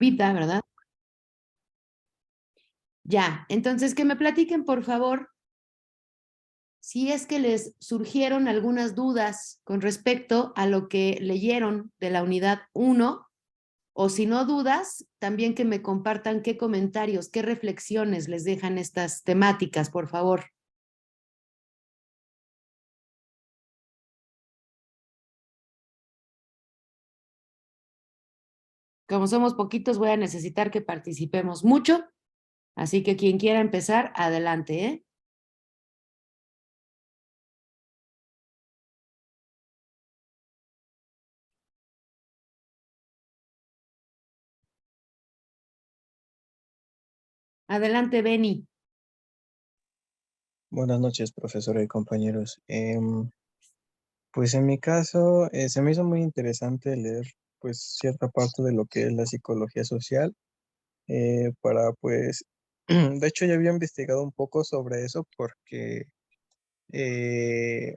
Pita, ¿verdad? Ya, entonces que me platiquen, por favor, si es que les surgieron algunas dudas con respecto a lo que leyeron de la unidad 1, o si no dudas, también que me compartan qué comentarios, qué reflexiones les dejan estas temáticas, por favor. Como somos poquitos, voy a necesitar que participemos mucho, así que quien quiera empezar, adelante, ¿eh? Adelante, Beni. Buenas noches, profesora y compañeros. Pues en mi caso, se me hizo muy interesante leer pues cierta parte de lo que es la psicología social, para pues, de hecho ya había investigado un poco sobre eso porque eh,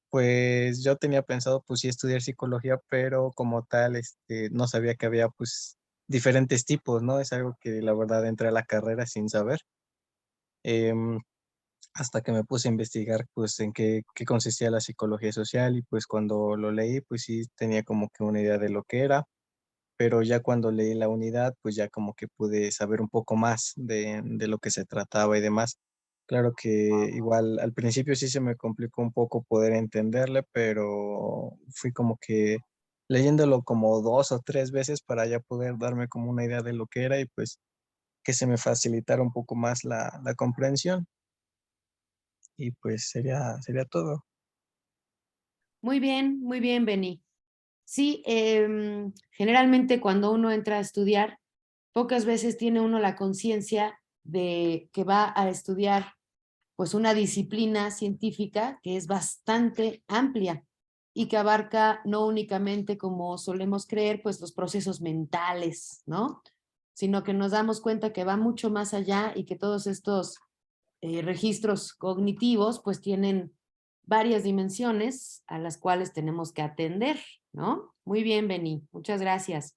pues yo tenía pensado pues sí estudiar psicología, pero como tal, no sabía que había pues diferentes tipos, ¿no? Es algo que la verdad entré a la carrera sin saber. Em, Hasta que me puse a investigar pues en qué consistía la psicología social y pues cuando lo leí pues sí tenía como que una idea de lo que era, pero ya cuando leí la unidad pues ya como que pude saber un poco más de lo que se trataba y demás. Claro que igual al principio sí se me complicó un poco poder entenderle, pero fui como que leyéndolo como 2 o 3 veces para ya poder darme como una idea de lo que era y pues que se me facilitara un poco más la comprensión. Y pues sería todo. Muy bien, Beni. Sí, generalmente cuando uno entra a estudiar, pocas veces tiene uno la conciencia de que va a estudiar pues una disciplina científica que es bastante amplia y que abarca no únicamente, como solemos creer, pues los procesos mentales, ¿no? Sino que nos damos cuenta que va mucho más allá y que todos estos registros cognitivos pues tienen varias dimensiones a las cuales tenemos que atender, ¿no? Muy bien, Beni, muchas gracias.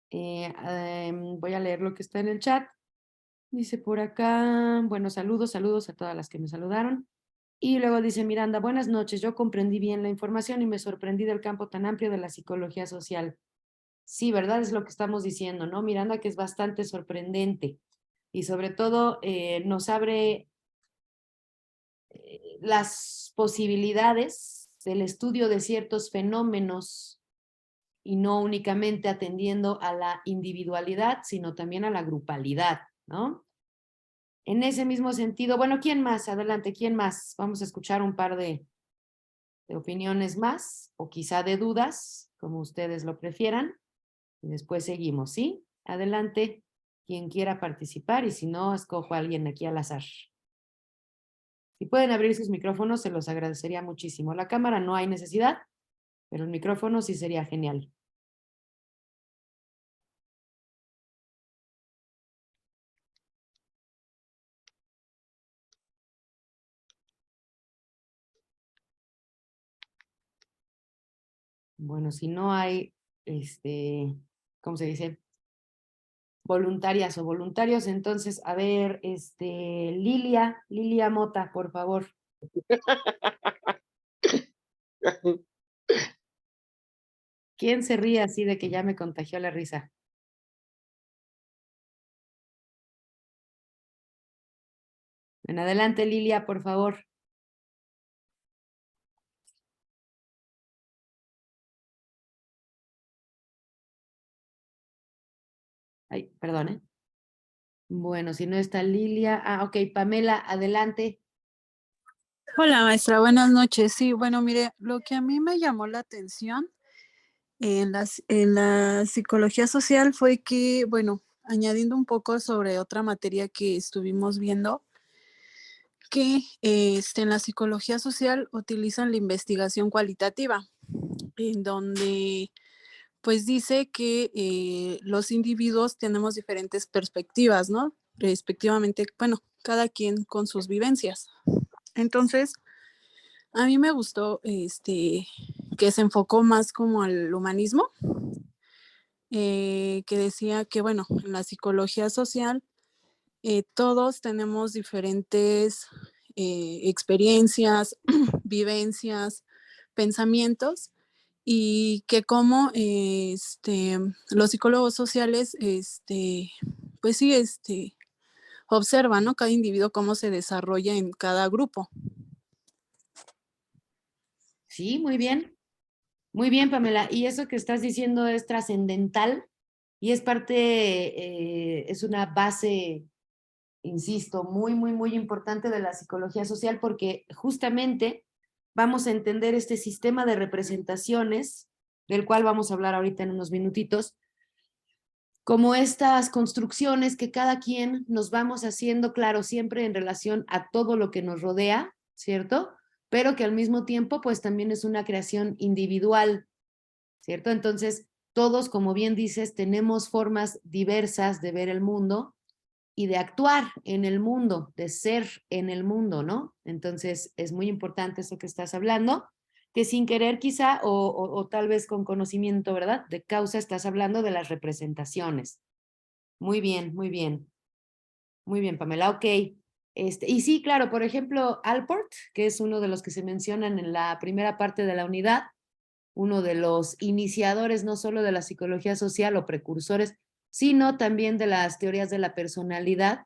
Voy a leer lo que está en el chat. Dice por acá, bueno, saludos a todas las que me saludaron. Y luego dice Miranda, buenas noches, yo comprendí bien la información y me sorprendí del campo tan amplio de la psicología social. Sí, ¿verdad? Es lo que estamos diciendo, ¿no? Miranda, que es bastante sorprendente y sobre todo nos abre las posibilidades del estudio de ciertos fenómenos y no únicamente atendiendo a la individualidad, sino también a la grupalidad, ¿no? En ese mismo sentido, bueno, ¿quién más? Adelante, ¿quién más? Vamos a escuchar un par de opiniones más o quizá de dudas, como ustedes lo prefieran, y después seguimos, ¿sí? Adelante, quien quiera participar y si no, escojo a alguien aquí al azar. Si pueden abrir sus micrófonos, se los agradecería muchísimo. La cámara no hay necesidad, pero el micrófono sí sería genial. Bueno, si no hay, ¿cómo se dice? Voluntarias o voluntarios, entonces, a ver, Lilia Mota, por favor. ¿Quién se ríe así de que ya me contagió la risa? En adelante, Lilia, por favor. Ay, perdón, ¿eh? Bueno, si no está Lilia. Ah, ok, Pamela, adelante. Hola maestra, buenas noches. Sí, bueno, mire, lo que a mí me llamó la atención en la psicología social fue que, bueno, añadiendo un poco sobre otra materia que estuvimos viendo, que en la psicología social utilizan la investigación cualitativa, en donde pues dice que los individuos tenemos diferentes perspectivas, ¿no? Respectivamente, bueno, cada quien con sus vivencias. Entonces, a mí me gustó que se enfocó más como al humanismo, que decía que, bueno, en la psicología social todos tenemos diferentes experiencias, vivencias, pensamientos y que como los psicólogos sociales, pues sí, observan, ¿no? Cada individuo cómo se desarrolla en cada grupo. Sí, muy bien. Muy bien, Pamela. Y eso que estás diciendo es trascendental y es parte, es una base, insisto, muy, muy, muy importante de la psicología social porque justamente vamos a entender este sistema de representaciones, del cual vamos a hablar ahorita en unos minutitos, como estas construcciones que cada quien nos vamos haciendo, claro, siempre en relación a todo lo que nos rodea, ¿cierto? Pero que al mismo tiempo, pues también es una creación individual, ¿cierto? Entonces, todos, como bien dices, tenemos formas diversas de ver el mundo y de actuar en el mundo, de ser en el mundo, ¿no? Entonces, es muy importante eso que estás hablando, que sin querer quizá, o tal vez con conocimiento, ¿verdad? De causa, estás hablando de las representaciones. Muy bien, muy bien. Muy bien, Pamela, ok. Y sí, claro, por ejemplo, Alport, que es uno de los que se mencionan en la primera parte de la unidad, uno de los iniciadores no solo de la psicología social o precursores, sino también de las teorías de la personalidad.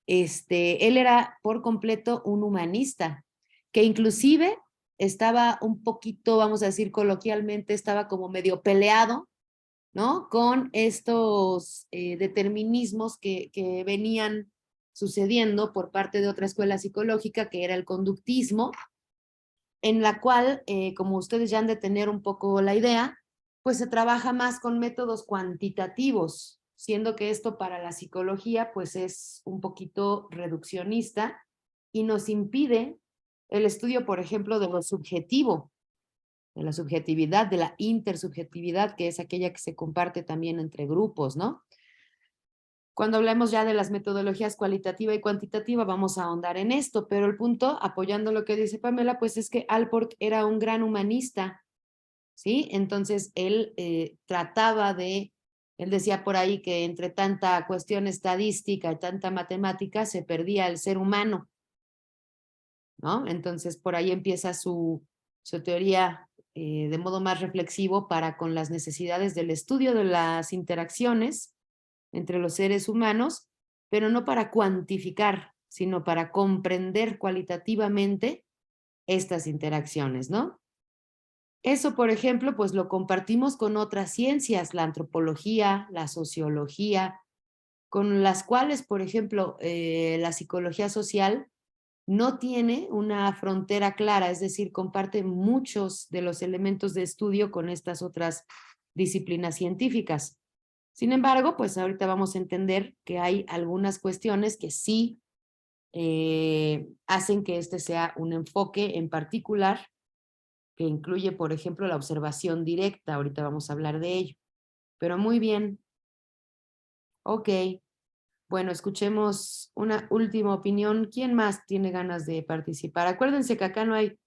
Él era por completo un humanista, que inclusive estaba un poquito, vamos a decir coloquialmente, estaba como medio peleado, ¿no? Con estos determinismos que venían sucediendo por parte de otra escuela psicológica, que era el conductismo, en la cual, como ustedes ya han de tener un poco la idea, pues se trabaja más con métodos cuantitativos, siendo que esto para la psicología pues es un poquito reduccionista y nos impide el estudio, por ejemplo, de lo subjetivo, de la subjetividad, de la intersubjetividad, que es aquella que se comparte también entre grupos, ¿no? Cuando hablemos ya de las metodologías cualitativa y cuantitativa, vamos a ahondar en esto, pero el punto, apoyando lo que dice Pamela, pues es que Alport era un gran humanista, ¿sí? Entonces él trataba de, él decía por ahí que entre tanta cuestión estadística y tanta matemática se perdía el ser humano, ¿no? Entonces por ahí empieza su teoría de modo más reflexivo para con las necesidades del estudio de las interacciones entre los seres humanos, pero no para cuantificar, sino para comprender cualitativamente estas interacciones, ¿no? Eso, por ejemplo, pues lo compartimos con otras ciencias, la antropología, la sociología, con las cuales, por ejemplo, la psicología social no tiene una frontera clara, es decir, comparte muchos de los elementos de estudio con estas otras disciplinas científicas. Sin embargo, pues ahorita vamos a entender que hay algunas cuestiones que sí hacen que este sea un enfoque en particular que incluye, por ejemplo, la observación directa. Ahorita vamos a hablar de ello. Pero muy bien. Ok. Bueno, escuchemos una última opinión. ¿Quién más tiene ganas de participar? Acuérdense que acá no hay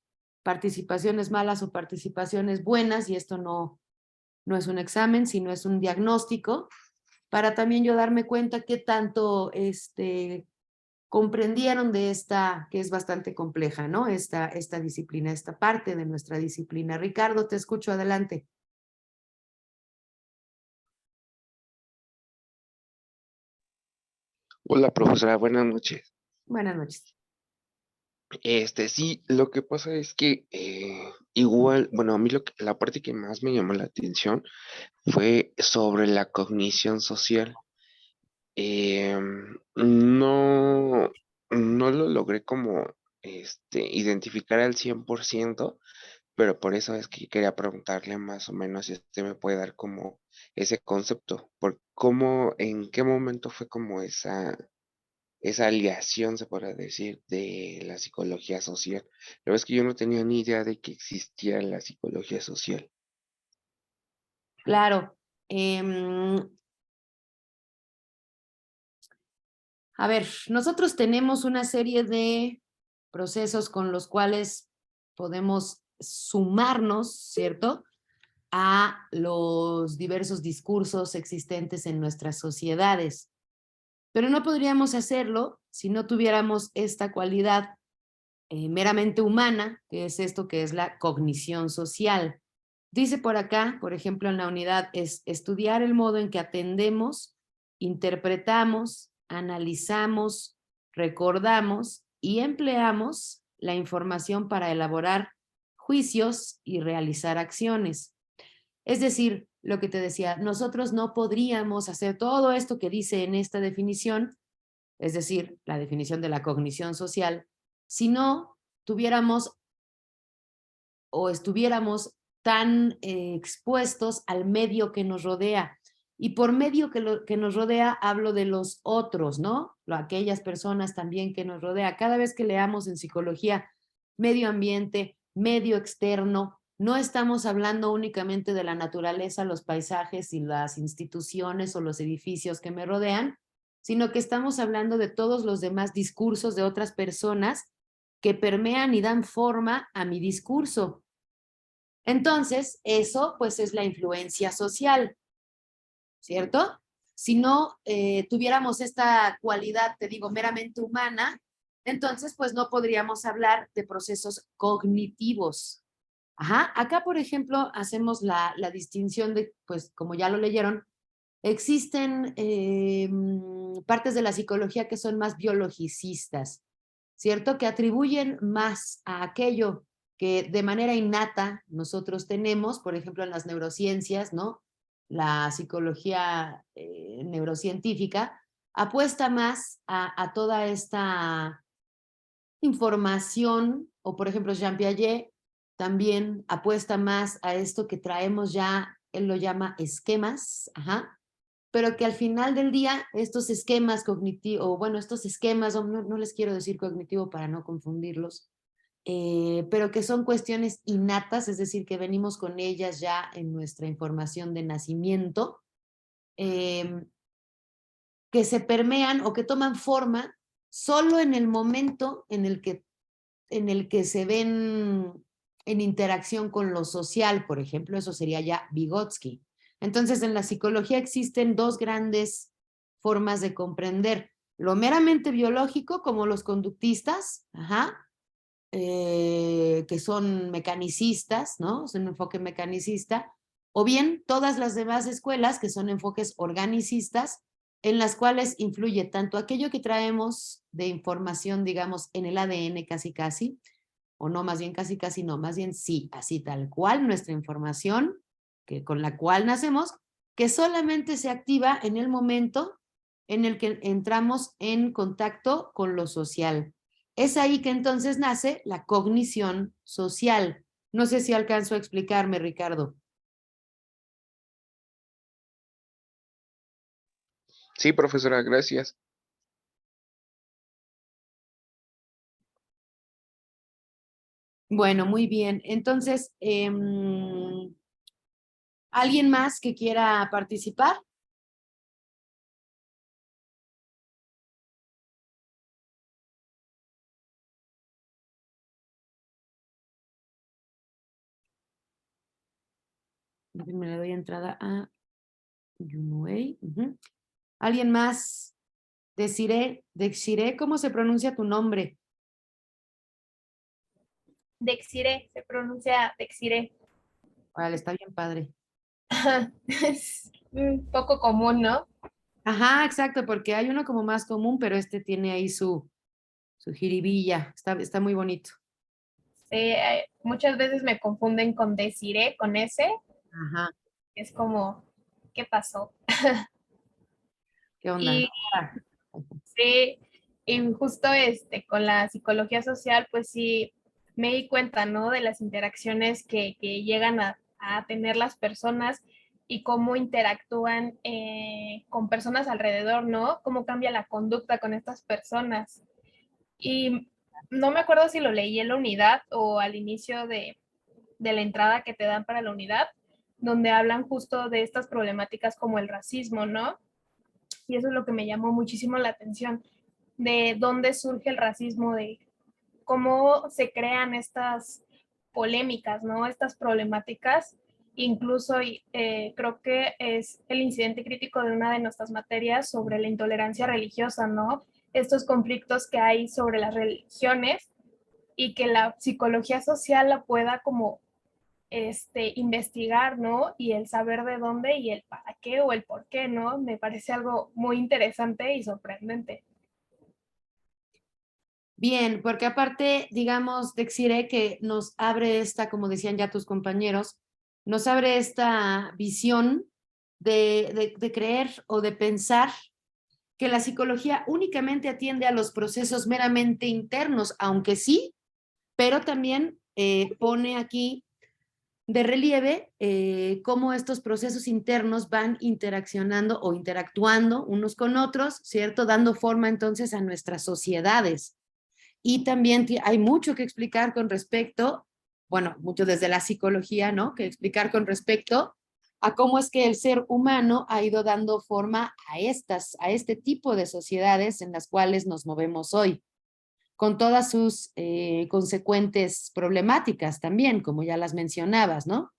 participaciones malas o participaciones buenas y esto no es un examen, sino es un diagnóstico para también yo darme cuenta qué tanto comprendieron de esta, que es bastante compleja, ¿no? Esta disciplina, esta parte de nuestra disciplina. Ricardo, te escucho, adelante. Hola, profesora, buenas noches. Buenas noches. Sí, lo que pasa es que igual, bueno, a mí la parte que más me llamó la atención fue sobre la cognición social. No, no lo logré como identificar al 100%, pero por eso es que quería preguntarle más o menos si usted me puede dar como ese concepto, por cómo, en qué momento fue como esa aliación, se podrá decir, de la psicología social. La verdad es que yo no tenía ni idea de que existía la psicología social. Claro. A ver, nosotros tenemos una serie de procesos con los cuales podemos sumarnos, ¿cierto? a los diversos discursos existentes en nuestras sociedades. Pero no podríamos hacerlo si no tuviéramos esta cualidad meramente humana, que es esto que es la cognición social. Dice por acá, por ejemplo, en la unidad, es estudiar el modo en que atendemos, interpretamos, analizamos, recordamos y empleamos la información para elaborar juicios y realizar acciones. Es decir, lo que te decía, nosotros no podríamos hacer todo esto que dice en esta definición, es decir, la definición de la cognición social, si no tuviéramos o estuviéramos tan expuestos al medio que nos rodea. Y por medio que nos rodea hablo de los otros, ¿no? Aquellas personas también que nos rodea. Cada vez que leamos en psicología medio ambiente, medio externo, no estamos hablando únicamente de la naturaleza, los paisajes y las instituciones o los edificios que me rodean, sino que estamos hablando de todos los demás discursos de otras personas que permean y dan forma a mi discurso. Entonces, eso pues es la influencia social, ¿cierto? Si no tuviéramos esta cualidad, te digo, meramente humana, entonces pues no podríamos hablar de procesos cognitivos. Ajá. Acá, por ejemplo, hacemos la distinción de, pues como ya lo leyeron, existen partes de la psicología que son más biologicistas, ¿cierto? Que atribuyen más a aquello que de manera innata nosotros tenemos, por ejemplo, en las neurociencias, ¿no? La psicología neurocientífica apuesta más a toda esta información, o por ejemplo, Jean Piaget también apuesta más a esto que traemos ya, él lo llama esquemas, ajá, pero que al final del día estos esquemas cognitivos, o bueno, estos esquemas, no les quiero decir cognitivo para no confundirlos, pero que son cuestiones innatas, es decir, que venimos con ellas ya en nuestra información de nacimiento, que se permean o que toman forma solo en el momento en el que se ven en interacción con lo social, por ejemplo, eso sería ya Vygotsky. Entonces, en la psicología existen dos grandes formas de comprender: lo meramente biológico, como los conductistas, ajá, que son mecanicistas, ¿no? Es un enfoque mecanicista, o bien todas las demás escuelas que son enfoques organicistas, en las cuales influye tanto aquello que traemos de información, digamos, en el ADN casi casi, o no, más bien casi casi no, más bien sí, así tal cual nuestra información con la cual nacemos, que solamente se activa en el momento en el que entramos en contacto con lo social. Es ahí que entonces nace la cognición social. No sé si alcanzo a explicarme, Ricardo. Sí, profesora, gracias. Bueno, muy bien. Entonces, ¿alguien más que quiera participar? Me le doy entrada a Yunwei. ¿Alguien más? Dexiré, ¿cómo se pronuncia tu nombre? Dexiré, se pronuncia Dexiré. Vale, está bien padre. Es un poco común, ¿no? Ajá, exacto, porque hay uno como más común, pero este tiene ahí su jiribilla. Está muy bonito. Sí, muchas veces me confunden con Desiré, con S. Ajá, Es como, ¿qué pasó? ¿qué onda? Y sí, y justo con la psicología social, pues sí, me di cuenta, ¿no? De las interacciones que llegan a tener las personas y cómo interactúan con personas alrededor, ¿no? Cómo cambia la conducta con estas personas. Y no me acuerdo si lo leí en la unidad o al inicio de la entrada que te dan para la unidad, donde hablan justo de estas problemáticas como el racismo, ¿no? Y eso es lo que me llamó muchísimo la atención, de dónde surge el racismo, de cómo se crean estas polémicas, ¿no? Estas problemáticas Incluso creo que es el incidente crítico de una de nuestras materias sobre la intolerancia religiosa, ¿no? Estos conflictos que hay sobre las religiones y que la psicología social la pueda como investigar, ¿no? Y el saber de dónde y el para qué o el por qué, ¿no? Me parece algo muy interesante y sorprendente. Bien, porque aparte, digamos, Dexire, que nos abre esta, como decían ya tus compañeros, nos abre esta visión de creer o de pensar que la psicología únicamente atiende a los procesos meramente internos, aunque sí, pero también pone aquí de relieve cómo estos procesos internos van interaccionando o interactuando unos con otros, ¿cierto? Dando forma entonces a nuestras sociedades. Y también hay mucho que explicar con respecto, bueno, mucho desde la psicología, ¿no? Que explicar con respecto a cómo es que el ser humano ha ido dando forma a este tipo de sociedades en las cuales nos movemos hoy, con todas sus consecuentes problemáticas también, como ya las mencionabas, ¿no?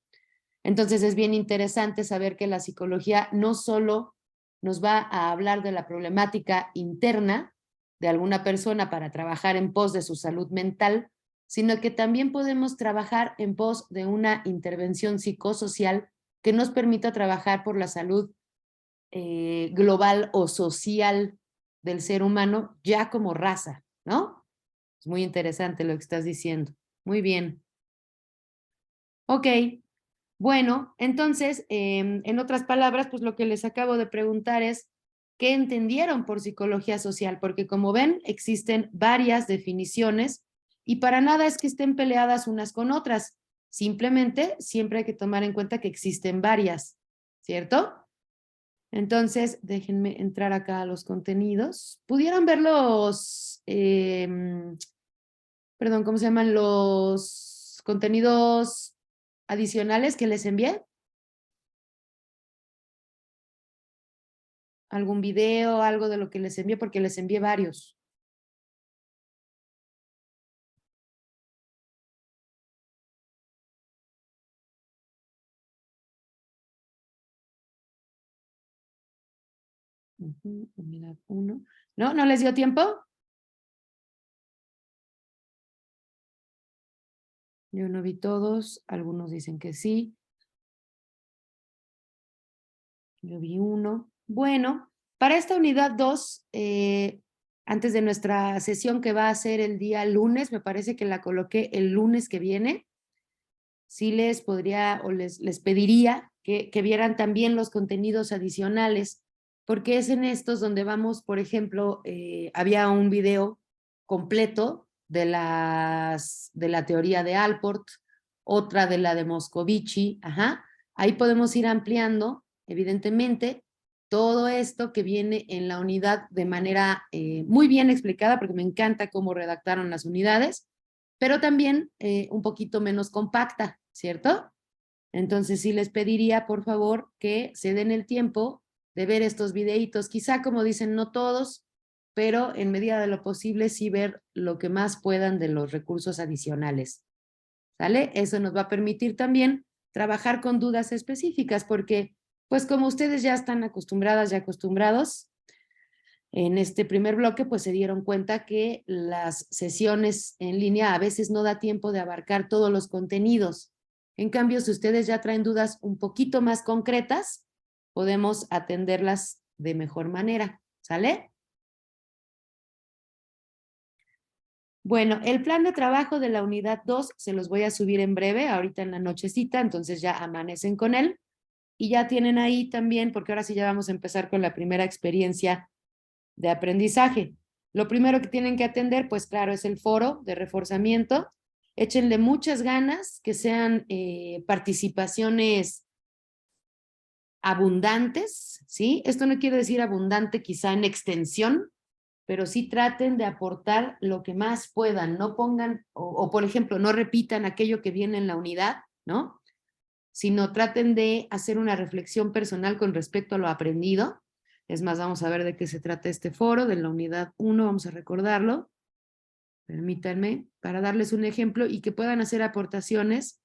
Entonces es bien interesante saber que la psicología no solo nos va a hablar de la problemática interna de alguna persona para trabajar en pos de su salud mental, sino que también podemos trabajar en pos de una intervención psicosocial que nos permita trabajar por la salud global o social del ser humano ya como raza, ¿no? Es muy interesante lo que estás diciendo. Muy bien. Ok. Bueno, entonces, en otras palabras, pues lo que les acabo de preguntar es, ¿qué entendieron por psicología social? Porque como ven, existen varias definiciones y para nada es que estén peleadas unas con otras. Simplemente, siempre hay que tomar en cuenta que existen varias, ¿cierto? Entonces, déjenme entrar acá a los contenidos. ¿Pudieran ver los, perdón, ¿cómo se llaman? Los contenidos adicionales que les envié. Algún video, algo de lo que les envié, porque les envié varios. Unidad 1. ¿No? ¿No les dio tiempo? Yo no vi todos, algunos dicen que sí. Yo vi uno. Bueno, para esta unidad 2, antes de nuestra sesión que va a ser el día lunes, me parece que la coloqué el lunes que viene, sí les podría o les pediría que vieran también los contenidos adicionales, porque es en estos donde vamos, por ejemplo, había un video completo de la teoría de Allport, otra de la de Moscovici, ajá. Ahí podemos ir ampliando, evidentemente, todo esto que viene en la unidad de manera muy bien explicada, porque me encanta cómo redactaron las unidades, pero también un poquito menos compacta, ¿cierto? Entonces sí les pediría, por favor, que se den el tiempo de ver estos videitos, quizá como dicen, no todos, pero en medida de lo posible sí ver lo que más puedan de los recursos adicionales, ¿sale? Eso nos va a permitir también trabajar con dudas específicas, porque pues como ustedes ya están acostumbradas y acostumbrados, en este primer bloque, pues se dieron cuenta que las sesiones en línea a veces no da tiempo de abarcar todos los contenidos. En cambio, si ustedes ya traen dudas un poquito más concretas, podemos atenderlas de mejor manera, ¿sale? Bueno, el plan de trabajo de la unidad 2 se los voy a subir en breve, ahorita en la nochecita, entonces ya amanecen con él. Y ya tienen ahí también, porque ahora sí ya vamos a empezar con la primera experiencia de aprendizaje. Lo primero que tienen que atender, pues claro, es el foro de reforzamiento. Échenle muchas ganas, que sean participaciones abundantes, ¿sí? Esto no quiere decir abundante quizá en extensión, pero sí traten de aportar lo que más puedan. No pongan, o por ejemplo, no repitan aquello que viene en la unidad, ¿no? Sino traten de hacer una reflexión personal con respecto a lo aprendido. Es más, vamos a ver de qué se trata este foro, de la unidad 1, vamos a recordarlo. Permítanme, para darles un ejemplo y que puedan hacer aportaciones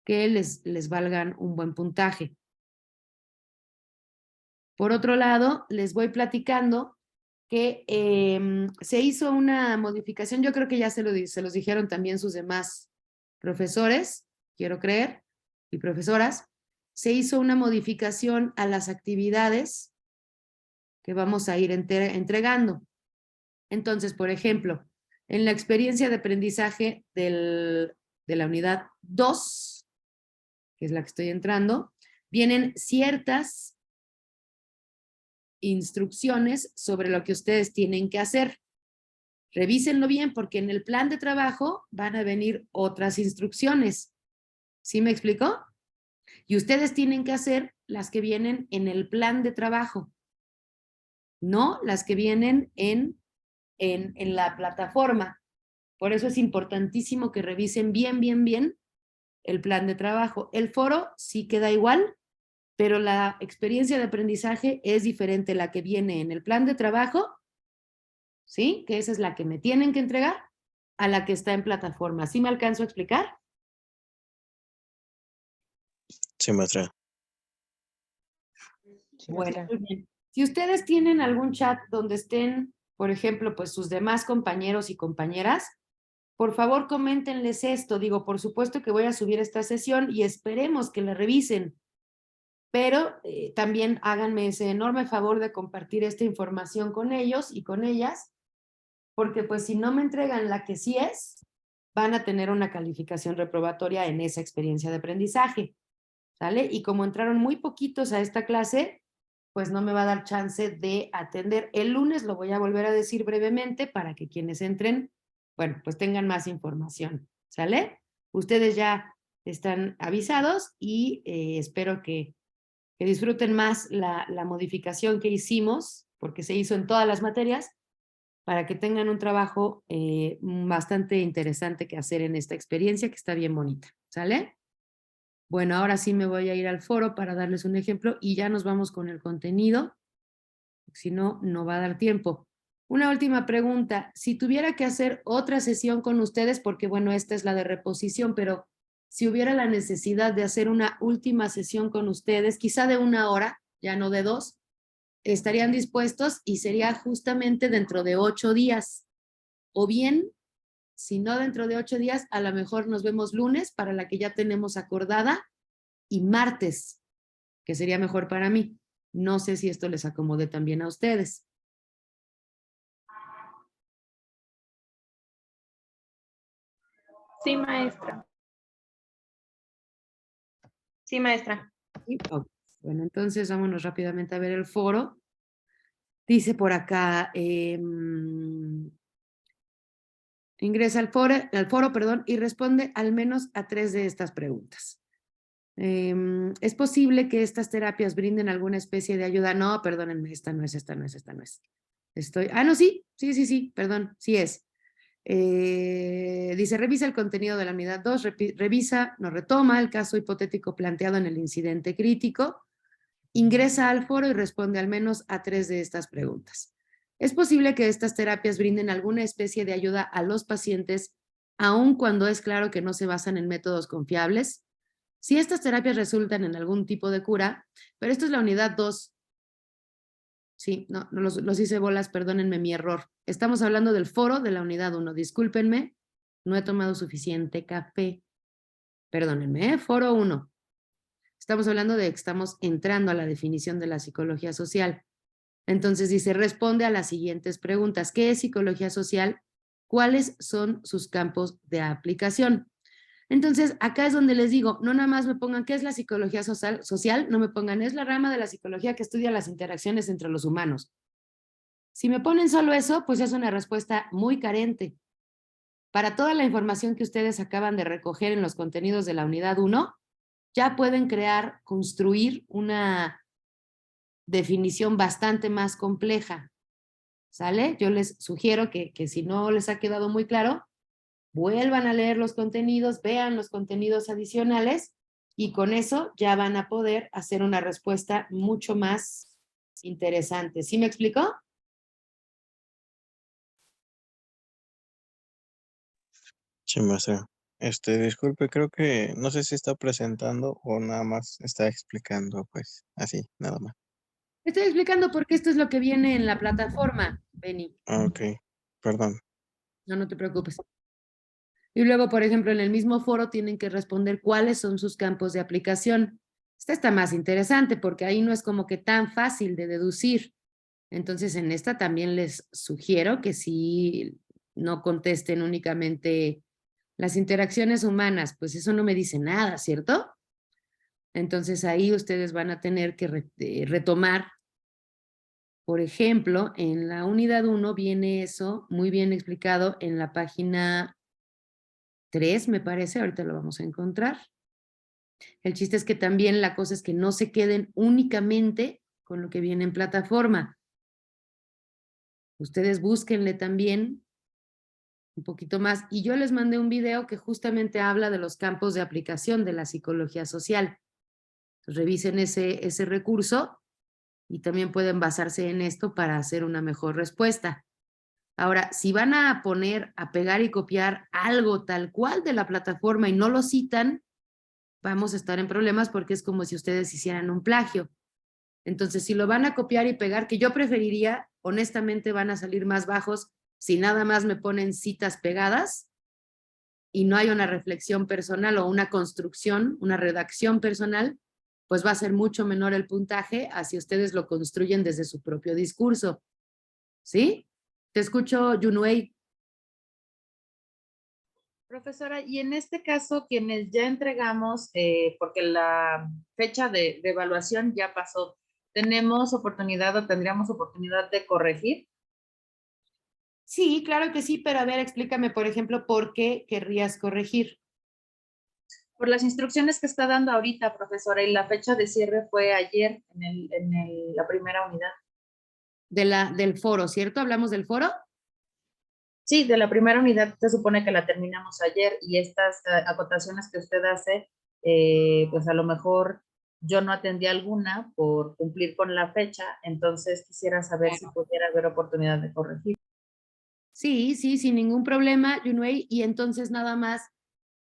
que les valgan un buen puntaje. Por otro lado, les voy platicando que se hizo una modificación, yo creo que ya se los dijeron también sus demás profesores, quiero creer, y profesoras, se hizo una modificación a las actividades que vamos a ir entregando. Entonces, por ejemplo, en la experiencia de aprendizaje de la unidad 2, que es la que estoy entrando, vienen ciertas instrucciones sobre lo que ustedes tienen que hacer. Revísenlo bien porque en el plan de trabajo van a venir otras instrucciones. ¿Sí me explicó? Y ustedes tienen que hacer las que vienen en el plan de trabajo, no las que vienen en la plataforma. Por eso es importantísimo que revisen bien el plan de trabajo. El foro sí queda igual, pero la experiencia de aprendizaje es diferente, la que viene en el plan de trabajo, ¿sí? Que esa es la que me tienen que entregar, a la que está en plataforma. ¿Sí me alcanzo a explicar? Sí, maestra. Sí, Bueno, maestra. muy bien. Si ustedes tienen algún chat donde estén, por ejemplo, pues sus demás compañeros y compañeras, por favor coméntenles esto. Digo, por supuesto que voy a subir esta sesión y esperemos que la revisen, pero también háganme ese enorme favor de compartir esta información con ellos y con ellas, porque pues si no me entregan la que sí es, van a tener una calificación reprobatoria en esa experiencia de aprendizaje, ¿sale? Y como entraron muy poquitos a esta clase, pues no me va a dar chance de atender. El lunes lo voy a volver a decir brevemente para que quienes entren, bueno, pues tengan más información, ¿sale? Ustedes ya están avisados y espero que disfruten más la modificación que hicimos, porque se hizo en todas las materias, para que tengan un trabajo bastante interesante que hacer en esta experiencia que está bien bonita, ¿sale? Bueno, ahora sí me voy a ir al foro para darles un ejemplo y ya nos vamos con el contenido, si no, no va a dar tiempo. Una última pregunta, si tuviera que hacer otra sesión con ustedes, porque bueno, esta es la de reposición, pero si hubiera la necesidad de hacer una última sesión con ustedes, quizá de 1 hora, ya no de 2, estarían dispuestos y sería justamente dentro de 8 días. O bien, si no dentro de 8 días, a lo mejor nos vemos lunes para la que ya tenemos acordada y martes, que sería mejor para mí. No sé si esto les acomode también a ustedes. Sí, maestra. Sí, maestra. ¿Sí? Ok. Bueno, entonces vámonos rápidamente a ver el foro. Dice por acá, ingresa al foro, perdón, y responde al menos a 3 de estas preguntas. ¿Es posible que estas terapias brinden alguna especie de ayuda? No, perdónenme, esta no es. No, sí, perdón, sí es. Dice, revisa el contenido de la unidad 2, retoma el caso hipotético planteado en el incidente crítico, ingresa al foro y responde al menos a 3 de estas preguntas. ¿Es posible que estas terapias brinden alguna especie de ayuda a los pacientes, aun cuando es claro que no se basan en métodos confiables? Si estas terapias resultan en algún tipo de cura, pero esto es la unidad 2. Sí, no los hice bolas, perdónenme mi error. Estamos hablando del foro de la unidad 1. Discúlpenme, no he tomado suficiente café. Perdónenme, foro 1. Estamos hablando de que estamos entrando a la definición de la psicología social. Entonces dice, responde a las siguientes preguntas. ¿Qué es psicología social? ¿Cuáles son sus campos de aplicación? Entonces, acá es donde les digo, no nada más me pongan qué es la psicología social, no me pongan, es la rama de la psicología que estudia las interacciones entre los humanos. Si me ponen solo eso, pues es una respuesta muy carente. Para toda la información que ustedes acaban de recoger en los contenidos de la unidad 1, ya pueden construir una definición bastante más compleja. ¿Sale? Yo les sugiero que si no les ha quedado muy claro, vuelvan a leer los contenidos, vean los contenidos adicionales y con eso ya van a poder hacer una respuesta mucho más interesante. ¿Sí me explicó? Sí, maestra. Disculpe, creo que no sé si está presentando o nada más está explicando, pues, así, nada más. Estoy explicando por qué esto es lo que viene en la plataforma, Benny. Ah, ok, perdón. No, no te preocupes. Y luego, por ejemplo, en el mismo foro tienen que responder cuáles son sus campos de aplicación. Esta está más interesante porque ahí no es como que tan fácil de deducir. Entonces, en esta también les sugiero que sí no contesten únicamente las interacciones humanas, pues eso no me dice nada, ¿cierto? Entonces ahí ustedes van a tener que retomar. Por ejemplo, en la unidad 1 viene eso muy bien explicado en la página 3, me parece, ahorita lo vamos a encontrar. El chiste es que también la cosa es que no se queden únicamente con lo que viene en plataforma. Ustedes búsquenle también un poquito más. Y yo les mandé un video que justamente habla de los campos de aplicación de la psicología social. Entonces, revisen ese recurso y también pueden basarse en esto para hacer una mejor respuesta. Ahora, si van a poner, a pegar y copiar algo tal cual de la plataforma y no lo citan, vamos a estar en problemas porque es como si ustedes hicieran un plagio. Entonces, si lo van a copiar y pegar, que yo preferiría, honestamente van a salir más bajos si nada más me ponen citas pegadas y no hay una reflexión personal o una construcción, una redacción personal, pues va a ser mucho menor el puntaje a si ustedes lo construyen desde su propio discurso. ¿Sí? Te escucho, Yunwei. Profesora, y en este caso, quienes ya entregamos, porque la fecha de evaluación ya pasó, ¿tenemos oportunidad o tendríamos oportunidad de corregir? Sí, claro que sí, pero a ver, explícame, por ejemplo, ¿por qué querrías corregir? Por las instrucciones que está dando ahorita, profesora, y la fecha de cierre fue ayer la primera unidad. Del foro, ¿cierto? ¿Hablamos del foro? Sí, de la primera unidad se supone que la terminamos ayer y estas acotaciones que usted hace, pues a lo mejor yo no atendí alguna por cumplir con la fecha, entonces quisiera saber si pudiera haber oportunidad de corregir. Sí, sí, sin ningún problema, Yunwei, y entonces nada más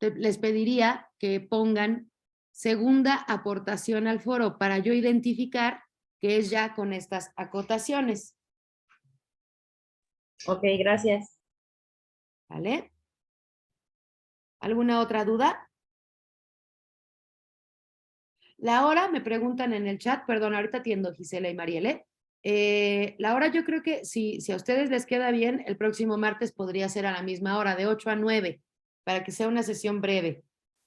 les pediría que pongan segunda aportación al foro para yo identificar que es ya con estas acotaciones. Ok, gracias. ¿Vale? ¿Alguna otra duda? La hora, me preguntan en el chat, perdón, ahorita atiendo Gisela y Marielle. La hora yo creo que si a ustedes les queda bien, el próximo martes podría ser a la misma hora, de 8 a 9, para que sea una sesión breve,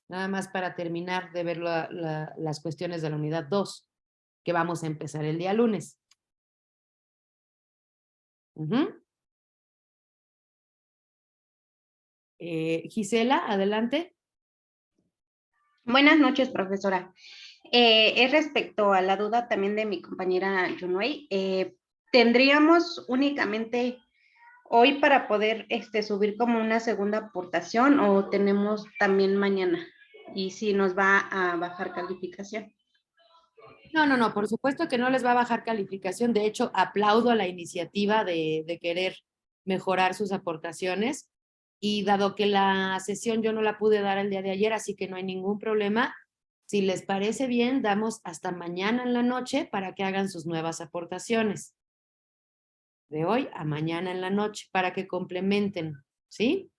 nada más para terminar de ver las cuestiones de la unidad 2, que vamos a empezar el día lunes. Gisela, adelante. Buenas noches, profesora. Es respecto a la duda también de mi compañera Yunwei. ¿Tendríamos únicamente hoy para poder subir como una segunda aportación o tenemos también mañana? Y si nos va a bajar calificación. No, por supuesto que no les va a bajar calificación. De hecho, aplaudo a la iniciativa de querer mejorar sus aportaciones. Y dado que la sesión yo no la pude dar el día de ayer, así que no hay ningún problema. Si les parece bien, damos hasta mañana en la noche para que hagan sus nuevas aportaciones. De hoy a mañana en la noche, para que complementen, ¿sí?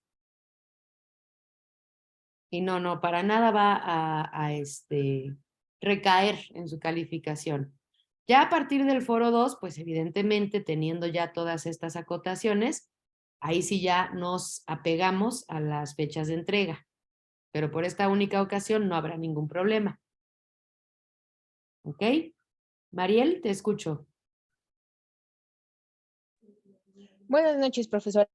Y no, para nada va a recaer en su calificación. Ya a partir del foro 2, pues evidentemente teniendo ya todas estas acotaciones, ahí sí ya nos apegamos a las fechas de entrega. Pero por esta única ocasión no habrá ningún problema. ¿Ok? Mariel, te escucho. Buenas noches, profesora.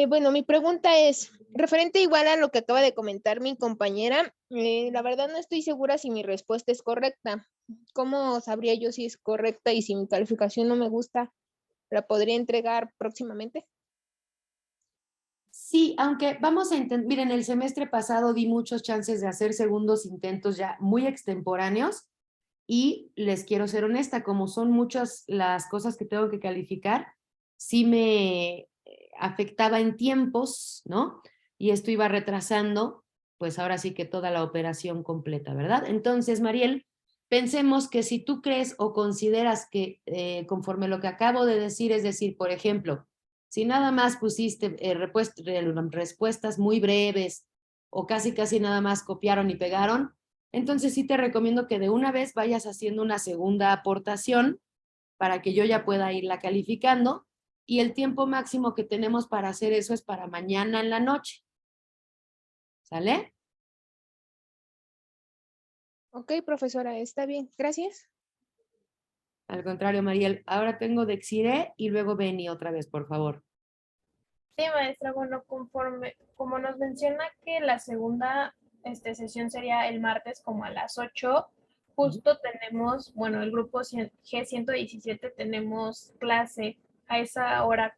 Bueno, mi pregunta es referente igual a lo que acaba de comentar mi compañera. La verdad no estoy segura si mi respuesta es correcta. ¿Cómo sabría yo si es correcta y si mi calificación no me gusta, la podría entregar próximamente? Sí, aunque vamos a intentar, miren, el semestre pasado di muchos chances de hacer segundos intentos ya muy extemporáneos y les quiero ser honesta, como son muchas las cosas que tengo que calificar, sí me afectaba en tiempos, ¿no? y esto iba retrasando, pues ahora sí que toda la operación completa, ¿verdad? Entonces, Mariel, pensemos que si tú crees o consideras que conforme lo que acabo de decir, es decir, por ejemplo, si nada más pusiste respuestas muy breves o casi nada más copiaron y pegaron, entonces sí te recomiendo que de una vez vayas haciendo una segunda aportación para que yo ya pueda irla calificando, y el tiempo máximo que tenemos para hacer eso es para mañana en la noche. ¿Sale? Ok, profesora, está bien. Gracias. Al contrario, Mariel. Ahora tengo Dexiré y luego Beni otra vez, por favor. Sí, maestra, bueno, como nos menciona que la segunda sesión sería el martes como a las 8, justo tenemos, bueno, el grupo G117 tenemos clase a esa hora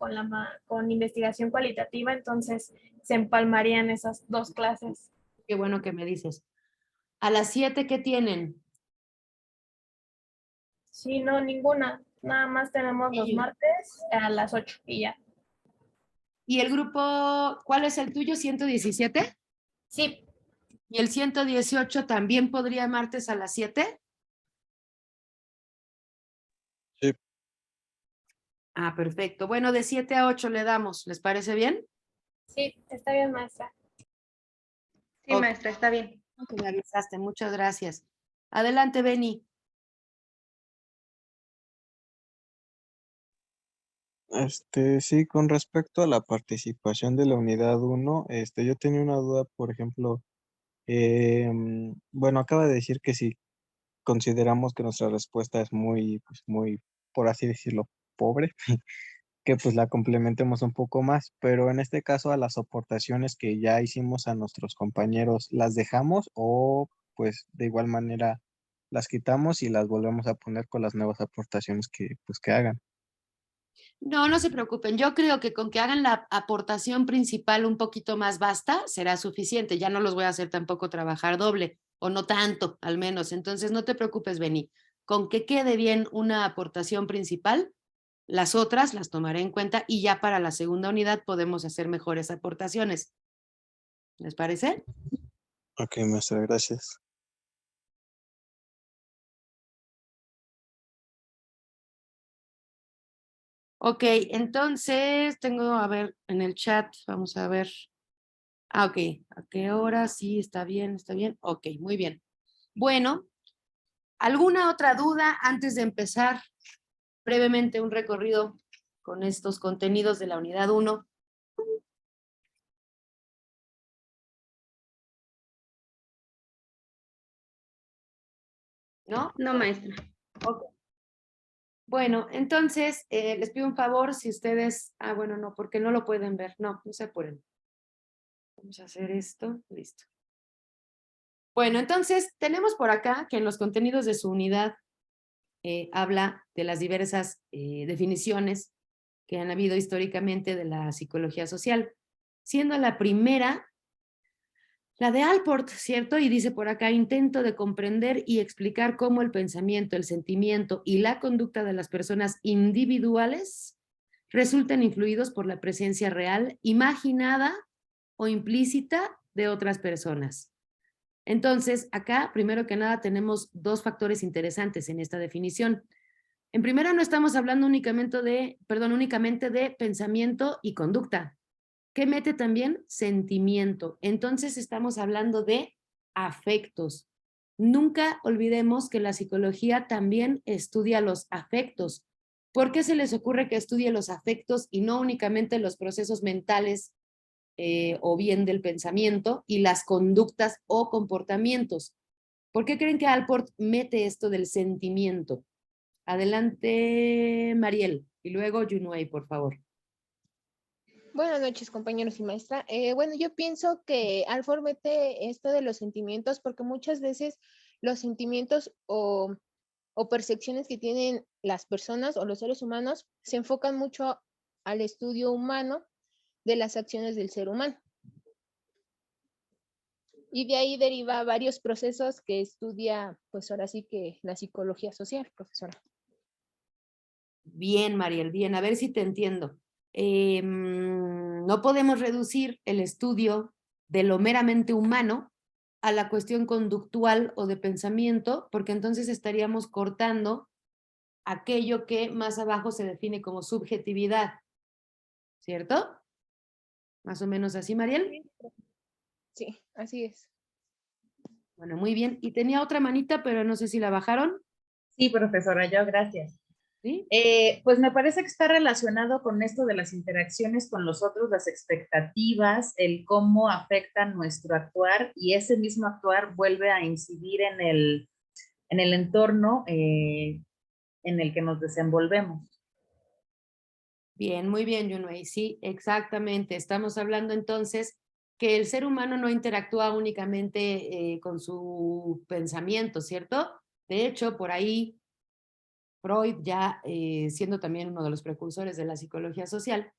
con investigación cualitativa, entonces se empalmarían esas dos clases. Qué bueno que me dices. ¿A las 7 qué tienen? Sí, no, ninguna. Nada más tenemos los martes a las 8 y ya. ¿Y el grupo, cuál es el tuyo? ¿117? Sí, ¿Y el 118 también podría martes a las 7? Sí. Ah, perfecto. Bueno, de 7 a 8 le damos. ¿Les parece bien? sí, está bien, maestra. Sí, Ok. maestra, está bien. Me avisaste, muchas gracias. Adelante, Beni. Sí, con respecto a la participación de la unidad 1, yo tenía una duda, por ejemplo, bueno, acaba de decir que si consideramos que nuestra respuesta es muy, pues muy, por así decirlo, pobre, que pues la complementemos un poco más, pero en este caso a las aportaciones que ya hicimos a nuestros compañeros, ¿las dejamos o pues de igual manera las quitamos y las volvemos a poner con las nuevas aportaciones que pues que hagan? No, no se preocupen. Yo creo que con que hagan la aportación principal un poquito más vasta será suficiente. Ya no los voy a hacer tampoco trabajar doble, o no tanto, al menos. Entonces, no te preocupes, Beni. Con que quede bien una aportación principal, las otras las tomaré en cuenta y ya para la segunda unidad podemos hacer mejores aportaciones. ¿Les parece? Ok, maestra, gracias. Ok, entonces tengo, a ver, en el chat, vamos a ver. Ah, ok. ¿A qué hora? Sí, está bien, está bien. Ok, muy bien. Bueno, ¿alguna otra duda antes de empezar brevemente un recorrido con estos contenidos de la unidad 1? ¿No? No, maestra. Ok. Bueno, entonces les pido un favor si ustedes, bueno, no, porque no lo pueden ver, no se apuren. Vamos a hacer esto, listo. Bueno, entonces tenemos por acá que en los contenidos de su unidad habla de las diversas definiciones que han habido históricamente de la psicología social, siendo la primera la de Alport, ¿cierto? Y dice por acá, intento de comprender y explicar cómo el pensamiento, el sentimiento y la conducta de las personas individuales resultan influidos por la presencia real, imaginada o implícita de otras personas. Entonces, acá, primero que nada, tenemos dos factores interesantes en esta definición. En primera, no estamos hablando únicamente de pensamiento y conducta, que mete también sentimiento. Entonces estamos hablando de afectos. Nunca olvidemos que la psicología también estudia los afectos. ¿Por qué se les ocurre que estudie los afectos y no únicamente los procesos mentales o bien del pensamiento y las conductas o comportamientos? ¿Por qué creen que Alport mete esto del sentimiento? Adelante, Mariel, y luego Junwei, por favor. Buenas noches, compañeros y maestra. Bueno, yo pienso que Alford mete esto de los sentimientos porque muchas veces los sentimientos o percepciones que tienen las personas o los seres humanos se enfocan mucho al estudio humano de las acciones del ser humano. Y de ahí deriva varios procesos que estudia, pues ahora sí que la psicología social, profesora. Bien, Mariel, bien, a ver si te entiendo. no podemos reducir el estudio de lo meramente humano a la cuestión conductual o de pensamiento, porque entonces estaríamos cortando aquello que más abajo se define como subjetividad, ¿cierto? Más o menos así, Mariel. Sí, así es. Bueno, muy bien. Y tenía otra manita, pero no sé si la bajaron. Sí, profesora, yo, gracias. ¿Sí? Pues me parece que está relacionado con esto de las interacciones con los otros, las expectativas, el cómo afectan nuestro actuar y ese mismo actuar vuelve a incidir en el entorno en el que nos desenvolvemos. Bien, muy bien, Yunwei. Sí, exactamente. Estamos hablando entonces que el ser humano no interactúa únicamente con su pensamiento, ¿cierto? De hecho, por ahí Freud, ya siendo también uno de los precursores de la psicología social,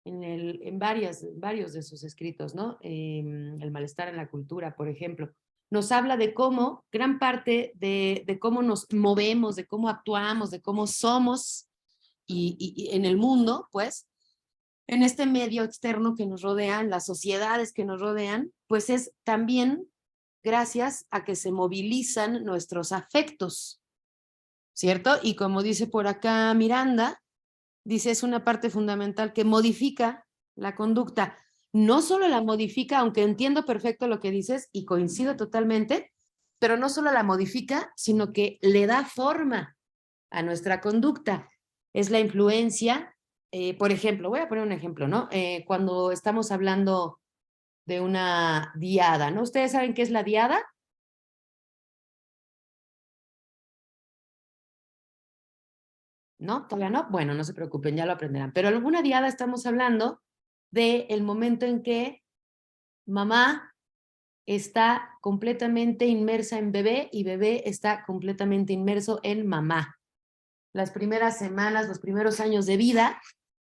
en varios de sus escritos, ¿no? El malestar en la cultura, por ejemplo, nos habla de cómo gran parte de cómo nos movemos, de cómo actuamos, de cómo somos y en el mundo, pues, en este medio externo que nos rodean, las sociedades que nos rodean, pues es también gracias a que se movilizan nuestros afectos, ¿cierto? Y como dice por acá Miranda, dice, es una parte fundamental que modifica la conducta. No solo la modifica, aunque entiendo perfecto lo que dices y coincido totalmente, pero no solo la modifica, sino que le da forma a nuestra conducta. Es la influencia, por ejemplo, voy a poner un ejemplo, ¿no? Cuando estamos hablando de una diada, ¿no? ¿Ustedes saben qué es la diada? ¿No? ¿Todavía no? Bueno, no se preocupen, ya lo aprenderán. Pero alguna diada estamos hablando del momento en que mamá está completamente inmersa en bebé y bebé está completamente inmerso en mamá. Las primeras semanas, los primeros años de vida,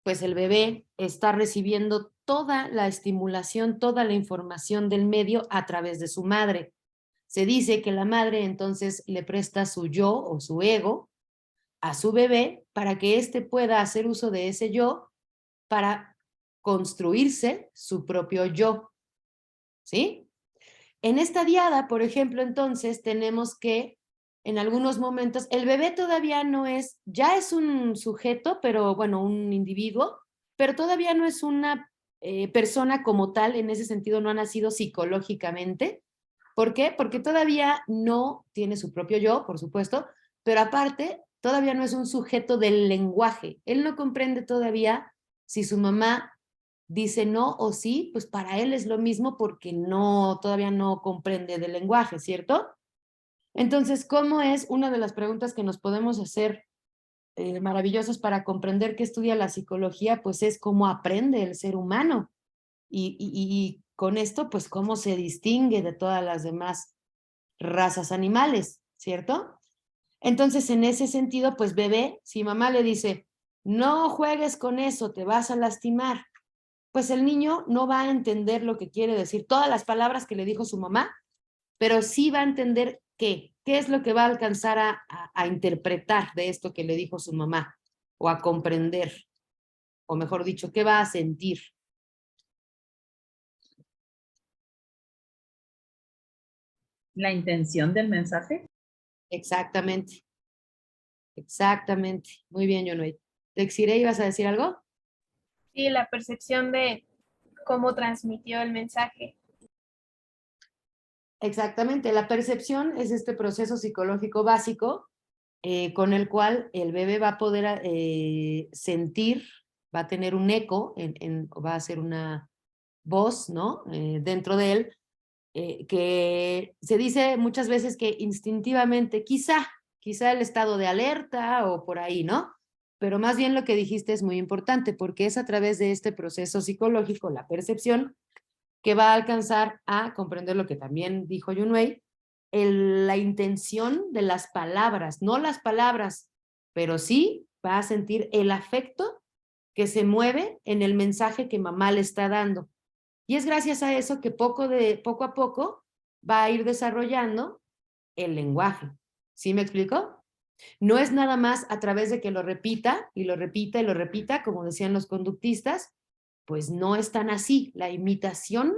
pues el bebé está recibiendo toda la estimulación, toda la información del medio a través de su madre. Se dice que la madre entonces le presta su yo o su ego a su bebé para que éste pueda hacer uso de ese yo para construirse su propio yo, ¿sí? En esta diada, por ejemplo, entonces tenemos que en algunos momentos el bebé todavía no es, ya es un sujeto, pero bueno, un individuo, pero todavía no es una persona como tal, en ese sentido no ha nacido psicológicamente. ¿Por qué? Porque todavía no tiene su propio yo, por supuesto, pero aparte todavía no es un sujeto del lenguaje. Él no comprende todavía si su mamá dice no o sí, pues para él es lo mismo porque no, todavía no comprende del lenguaje, ¿cierto? Entonces, ¿cómo es una de las preguntas que nos podemos hacer maravillosas para comprender qué estudia la psicología? Pues es cómo aprende el ser humano y con esto, pues cómo se distingue de todas las demás razas animales, ¿cierto? Entonces, en ese sentido, pues bebé, si mamá le dice, no juegues con eso, te vas a lastimar, pues el niño no va a entender lo que quiere decir, todas las palabras que le dijo su mamá, pero sí va a entender qué es lo que va a alcanzar a interpretar de esto que le dijo su mamá, o a comprender, o mejor dicho, qué va a sentir. La intención del mensaje. Exactamente, exactamente. Muy bien, Yonoy. Texiré, ¿ibas a decir algo? Sí, la percepción de cómo transmitió el mensaje. Exactamente, la percepción es este proceso psicológico básico con el cual el bebé va a poder sentir, va a tener un eco, va a ser una voz, ¿no? Dentro de él, que se dice muchas veces que instintivamente, quizá el estado de alerta o por ahí, ¿no? Pero más bien lo que dijiste es muy importante porque es a través de este proceso psicológico, la percepción, que va a alcanzar a comprender lo que también dijo Yunwei, la intención de las palabras, no las palabras, pero sí va a sentir el afecto que se mueve en el mensaje que mamá le está dando. Y es gracias a eso que poco a poco va a ir desarrollando el lenguaje. ¿Sí me explico? No es nada más a través de que lo repita y lo repita y lo repita, como decían los conductistas, pues no es tan así. La imitación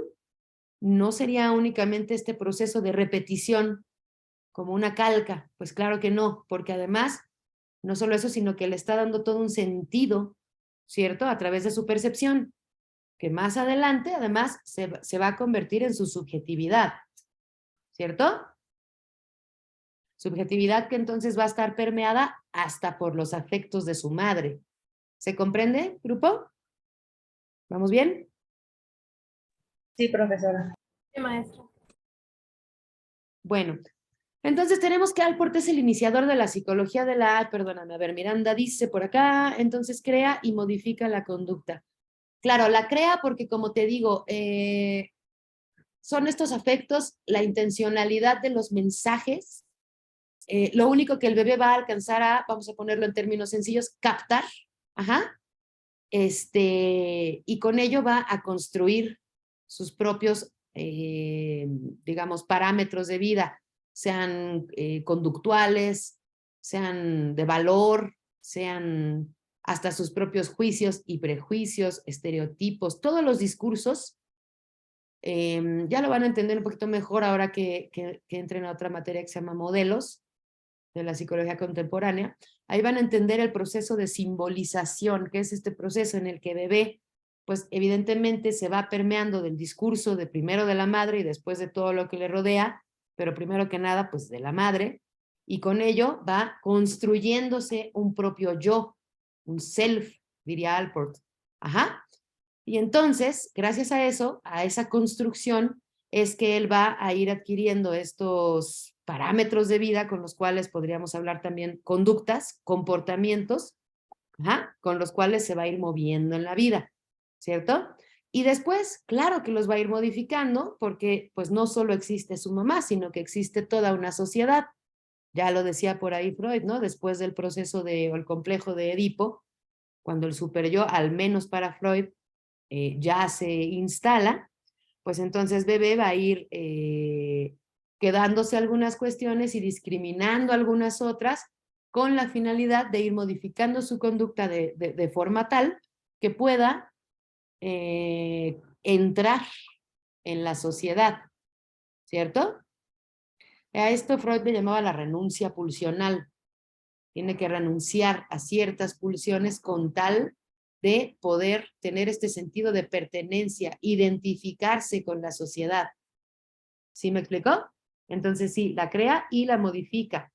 no sería únicamente este proceso de repetición como una calca, pues claro que no, porque además, no solo eso, sino que le está dando todo un sentido, ¿cierto? A través de su percepción, que más adelante además se va a convertir en su subjetividad, ¿cierto? Subjetividad que entonces va a estar permeada hasta por los afectos de su madre. ¿Se comprende, grupo? ¿Vamos bien? Sí, profesora. Sí, maestra. Bueno, entonces tenemos que Allport es el iniciador de la psicología de perdóname, a ver, Miranda dice por acá, entonces crea y modifica la conducta. Claro, la crea porque como te digo, son estos afectos, la intencionalidad de los mensajes, lo único que el bebé va a alcanzar a, vamos a ponerlo en términos sencillos, captar, ajá, y con ello va a construir sus propios, digamos, parámetros de vida, sean conductuales, sean de valor, sean hasta sus propios juicios y prejuicios, estereotipos, todos los discursos, ya lo van a entender un poquito mejor ahora que entren a otra materia que se llama modelos de la psicología contemporánea. Ahí van a entender el proceso de simbolización, que es este proceso en el que bebé, pues evidentemente se va permeando del discurso de primero de la madre y después de todo lo que le rodea, pero primero que nada, pues de la madre, y con ello va construyéndose un propio yo, un self, diría Allport. Ajá. Y entonces, gracias a eso, a esa construcción, es que él va a ir adquiriendo estos parámetros de vida con los cuales podríamos hablar también conductas, comportamientos, con los cuales se va a ir moviendo en la vida, ¿cierto? Y después, claro que los va a ir modificando porque pues no solo existe su mamá, sino que existe toda una sociedad. Ya lo decía por ahí Freud, ¿no? Después del proceso o el complejo de Edipo, cuando el superyo, al menos para Freud, ya se instala, pues entonces bebé va a ir quedándose algunas cuestiones y discriminando algunas otras con la finalidad de ir modificando su conducta de forma tal que pueda entrar en la sociedad, ¿cierto? A esto Freud le llamaba la renuncia pulsional. Tiene que renunciar a ciertas pulsiones con tal de poder tener este sentido de pertenencia, identificarse con la sociedad. ¿Sí me explicó? Entonces sí, la crea y la modifica.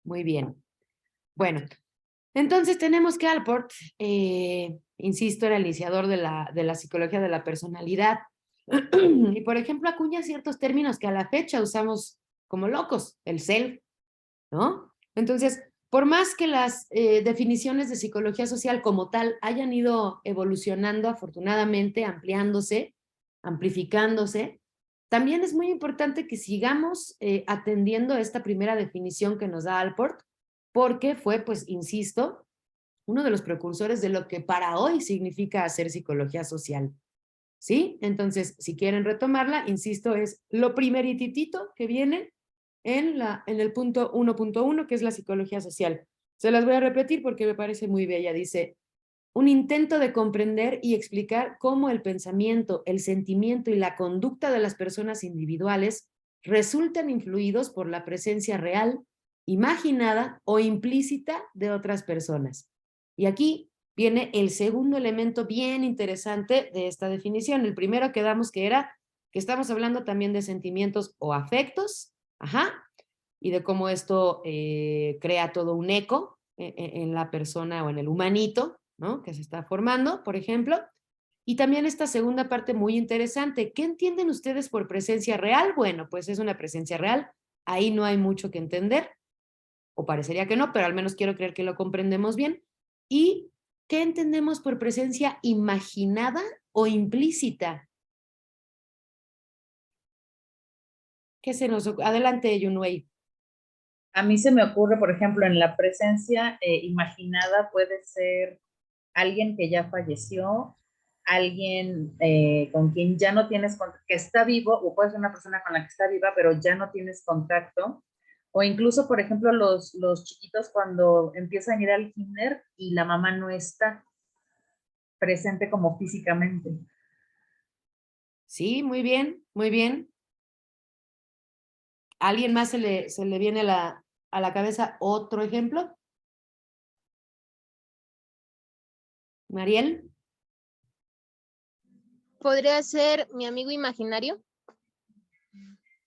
Muy bien. Bueno, entonces tenemos que Allport, insisto, era el iniciador de la psicología de la personalidad. Y por ejemplo, acuña ciertos términos que a la fecha usamos como locos, el self, ¿no? Entonces, por más que las definiciones de psicología social como tal hayan ido evolucionando, afortunadamente, ampliándose, amplificándose, también es muy importante que sigamos atendiendo esta primera definición que nos da Allport, porque fue, pues, insisto, uno de los precursores de lo que para hoy significa hacer psicología social. ¿Sí? Entonces, si quieren retomarla, insisto, es lo primerititito que viene en el punto 1.1, que es la psicología social. Se las voy a repetir porque me parece muy bella. Dice, un intento de comprender y explicar cómo el pensamiento, el sentimiento y la conducta de las personas individuales resultan influidos por la presencia real, imaginada o implícita de otras personas. Y aquí viene el segundo elemento bien interesante de esta definición. El primero que damos que era que estamos hablando también de sentimientos o afectos, y de cómo esto crea todo un eco en la persona o en el humanito, ¿no? Que se está formando, por ejemplo. Y también esta segunda parte muy interesante. ¿Qué entienden ustedes por presencia real? Bueno, pues es una presencia real. Ahí no hay mucho que entender, o parecería que no, pero al menos quiero creer que lo comprendemos bien. ¿Y qué entendemos por presencia imaginada o implícita? ¿Qué se nos ocurre? Adelante, Yunwei. A mí se me ocurre, por ejemplo, en la presencia imaginada puede ser alguien que ya falleció, alguien con quien ya no tienes contacto, que está vivo, o puede ser una persona con la que está viva, pero ya no tienes contacto, O incluso, por ejemplo, los chiquitos cuando empiezan a ir al kinder y la mamá no está presente como físicamente. Sí, muy bien, muy bien. ¿A alguien más se le viene a la cabeza otro ejemplo? Mariel. ¿Podría ser mi amigo imaginario?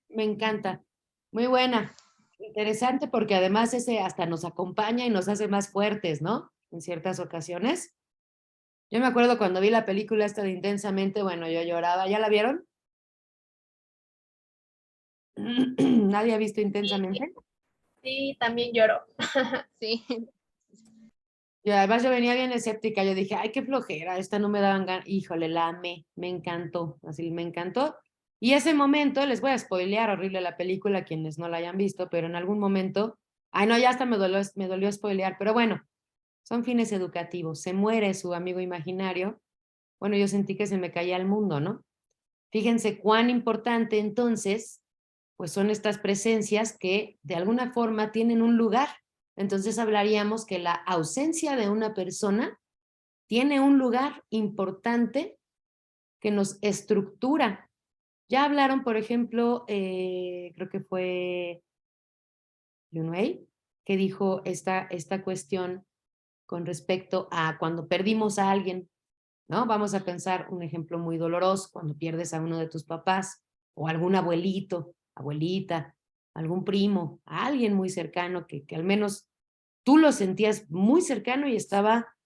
Me encanta. Muy buena. Interesante porque además ese hasta nos acompaña y nos hace más fuertes, ¿no? En ciertas ocasiones. Yo me acuerdo cuando vi la película esta de Intensamente, bueno, yo lloraba. ¿Ya la vieron? ¿Nadie ha visto Intensamente? Sí, también lloro. Sí. Y además yo venía bien escéptica, yo dije, ay, qué flojera, esta no me daban ganas. Híjole, la amé, me encantó, así me encantó. Y ese momento, les voy a spoilear horrible la película, quienes no la hayan visto, pero en algún momento, ay no, ya hasta me dolió spoilear, pero bueno, son fines educativos, se muere su amigo imaginario, bueno, yo sentí que se me caía el mundo, ¿no? Fíjense cuán importante entonces, pues son estas presencias que de alguna forma tienen un lugar. Entonces hablaríamos que la ausencia de una persona tiene un lugar importante que nos estructura. Ya hablaron, por ejemplo, creo que fue Yunwei, que dijo esta cuestión con respecto a cuando perdimos a alguien, ¿no? Vamos a pensar un ejemplo muy doloroso, cuando pierdes a uno de tus papás o algún abuelito, abuelita, algún primo, a alguien muy cercano que al menos tú lo sentías muy cercano y estaba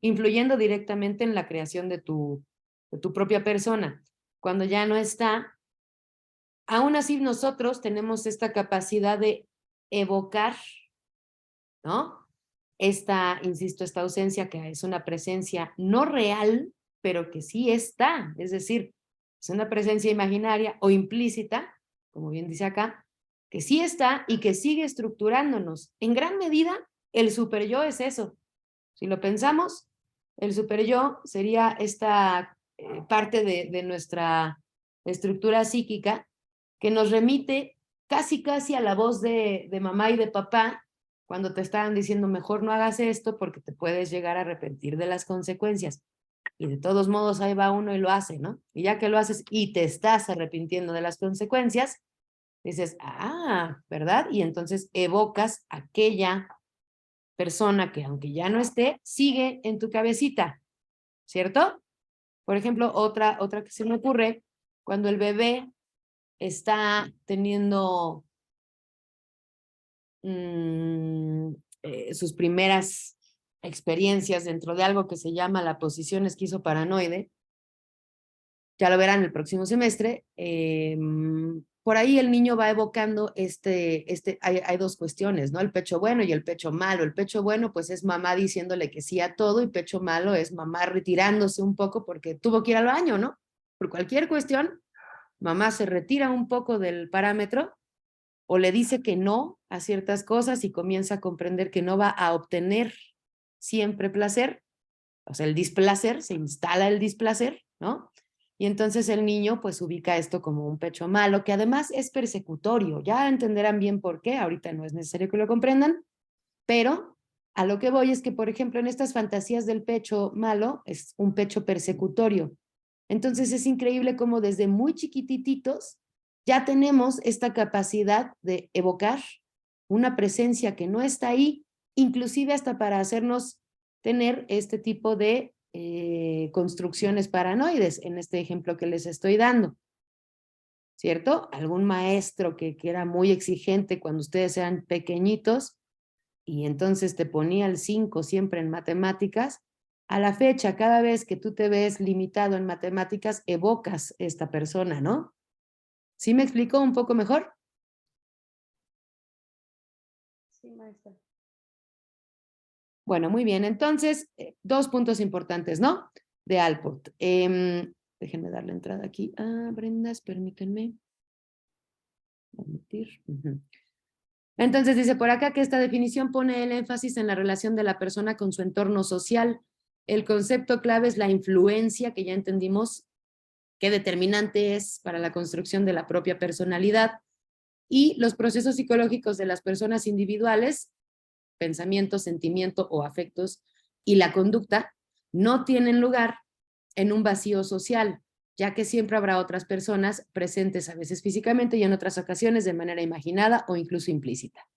influyendo directamente en la creación de tu propia persona. Cuando ya no está, aún así nosotros tenemos esta capacidad de evocar, ¿no? Insisto, esta ausencia que es una presencia no real, pero que sí está, es decir, es una presencia imaginaria o implícita, como bien dice acá, que sí está y que sigue estructurándonos. En gran medida, el superyo es eso. Si lo pensamos, el superyo sería esta parte de nuestra estructura psíquica que nos remite casi a la voz de mamá y de papá cuando te estaban diciendo mejor no hagas esto porque te puedes llegar a arrepentir de las consecuencias. Y de todos modos ahí va uno y lo hace, ¿no? Y ya que lo haces y te estás arrepintiendo de las consecuencias, dices, ¿verdad? Y entonces evocas aquella persona que aunque ya no esté, sigue en tu cabecita, ¿cierto? Por ejemplo, otra que se me ocurre, cuando el bebé está teniendo sus primeras experiencias dentro de algo que se llama la posición esquizoparanoide, ya lo verán el próximo semestre, por ahí el niño va evocando hay dos cuestiones, ¿no? El pecho bueno y el pecho malo. El pecho bueno pues es mamá diciéndole que sí a todo y pecho malo es mamá retirándose un poco porque tuvo que ir al baño, ¿no? Por cualquier cuestión, mamá se retira un poco del parámetro o le dice que no a ciertas cosas y comienza a comprender que no va a obtener siempre placer, o sea, el displacer, se instala el displacer, ¿no? Y entonces el niño pues ubica esto como un pecho malo, que además es persecutorio, ya entenderán bien por qué, ahorita no es necesario que lo comprendan, pero a lo que voy es que, por ejemplo, en estas fantasías del pecho malo, es un pecho persecutorio. Entonces es increíble cómo desde muy chiquititos ya tenemos esta capacidad de evocar una presencia que no está ahí, inclusive hasta para hacernos tener este tipo de construcciones paranoides, en este ejemplo que les estoy dando, ¿cierto? Algún maestro que era muy exigente cuando ustedes eran pequeñitos y entonces te ponía el 5 siempre en matemáticas, a la fecha, cada vez que tú te ves limitado en matemáticas, evocas esta persona, ¿no? ¿Sí me explicó un poco mejor? Sí, maestra. Bueno, muy bien. Entonces, 2 puntos importantes, ¿no? De Alport. Déjenme darle entrada aquí a Brendas, permítanme. Permitir. Entonces dice por acá que esta definición pone el énfasis en la relación de la persona con su entorno social. El concepto clave es la influencia, que ya entendimos qué determinante es para la construcción de la propia personalidad. Y los procesos psicológicos de las personas individuales, pensamiento, sentimiento o afectos, y la conducta, no tienen lugar en un vacío social, ya que siempre habrá otras personas presentes, a veces físicamente y en otras ocasiones de manera imaginada o incluso implícita.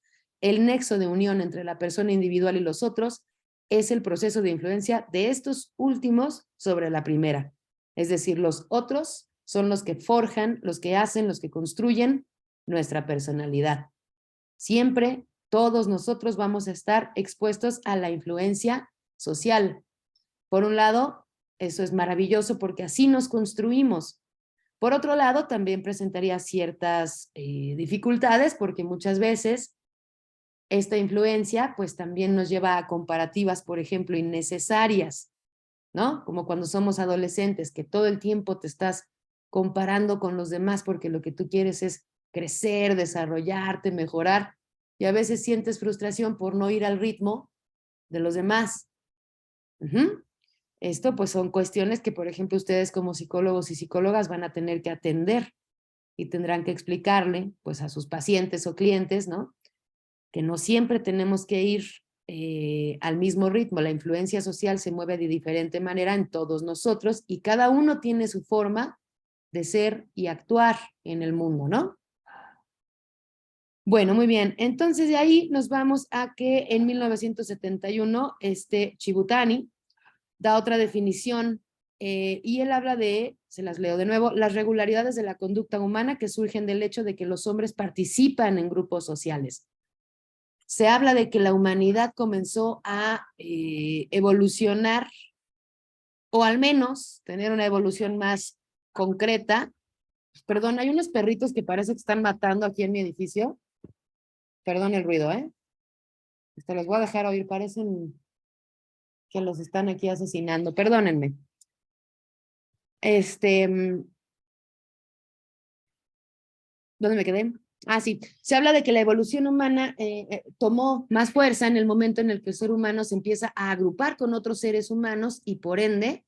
El nexo de unión entre la persona individual y los otros es el proceso de influencia de estos últimos sobre la primera. Es decir, los otros son los que forjan, los que hacen, los que construyen nuestra personalidad. Siempre todos nosotros vamos a estar expuestos a la influencia social. Por un lado, eso es maravilloso porque así nos construimos. Por otro lado, también presentaría ciertas dificultades porque muchas veces esta influencia pues también nos lleva a comparativas, por ejemplo, innecesarias, ¿no? Como cuando somos adolescentes, que todo el tiempo te estás comparando con los demás porque lo que tú quieres es crecer, desarrollarte, mejorar, y a veces sientes frustración por no ir al ritmo de los demás. Esto pues son cuestiones que, por ejemplo, ustedes como psicólogos y psicólogas van a tener que atender y tendrán que explicarle pues a sus pacientes o clientes, ¿no? Que no siempre tenemos que ir al mismo ritmo. La influencia social se mueve de diferente manera en todos nosotros y cada uno tiene su forma de ser y actuar en el mundo, ¿no? Bueno, muy bien. Entonces de ahí nos vamos a que en 1971 Chibutani da otra definición y él habla de, se las leo de nuevo, las regularidades de la conducta humana que surgen del hecho de que los hombres participan en grupos sociales. Se habla de que la humanidad comenzó a evolucionar, o al menos tener una evolución más concreta. Perdón, hay unos perritos que parece que están matando aquí en mi edificio. Perdón el ruido, ¿eh? Los voy a dejar oír, parecen que los están aquí asesinando. Perdónenme. ¿Dónde me quedé? Ah, sí. Se habla de que la evolución humana tomó más fuerza en el momento en el que el ser humano se empieza a agrupar con otros seres humanos y por ende,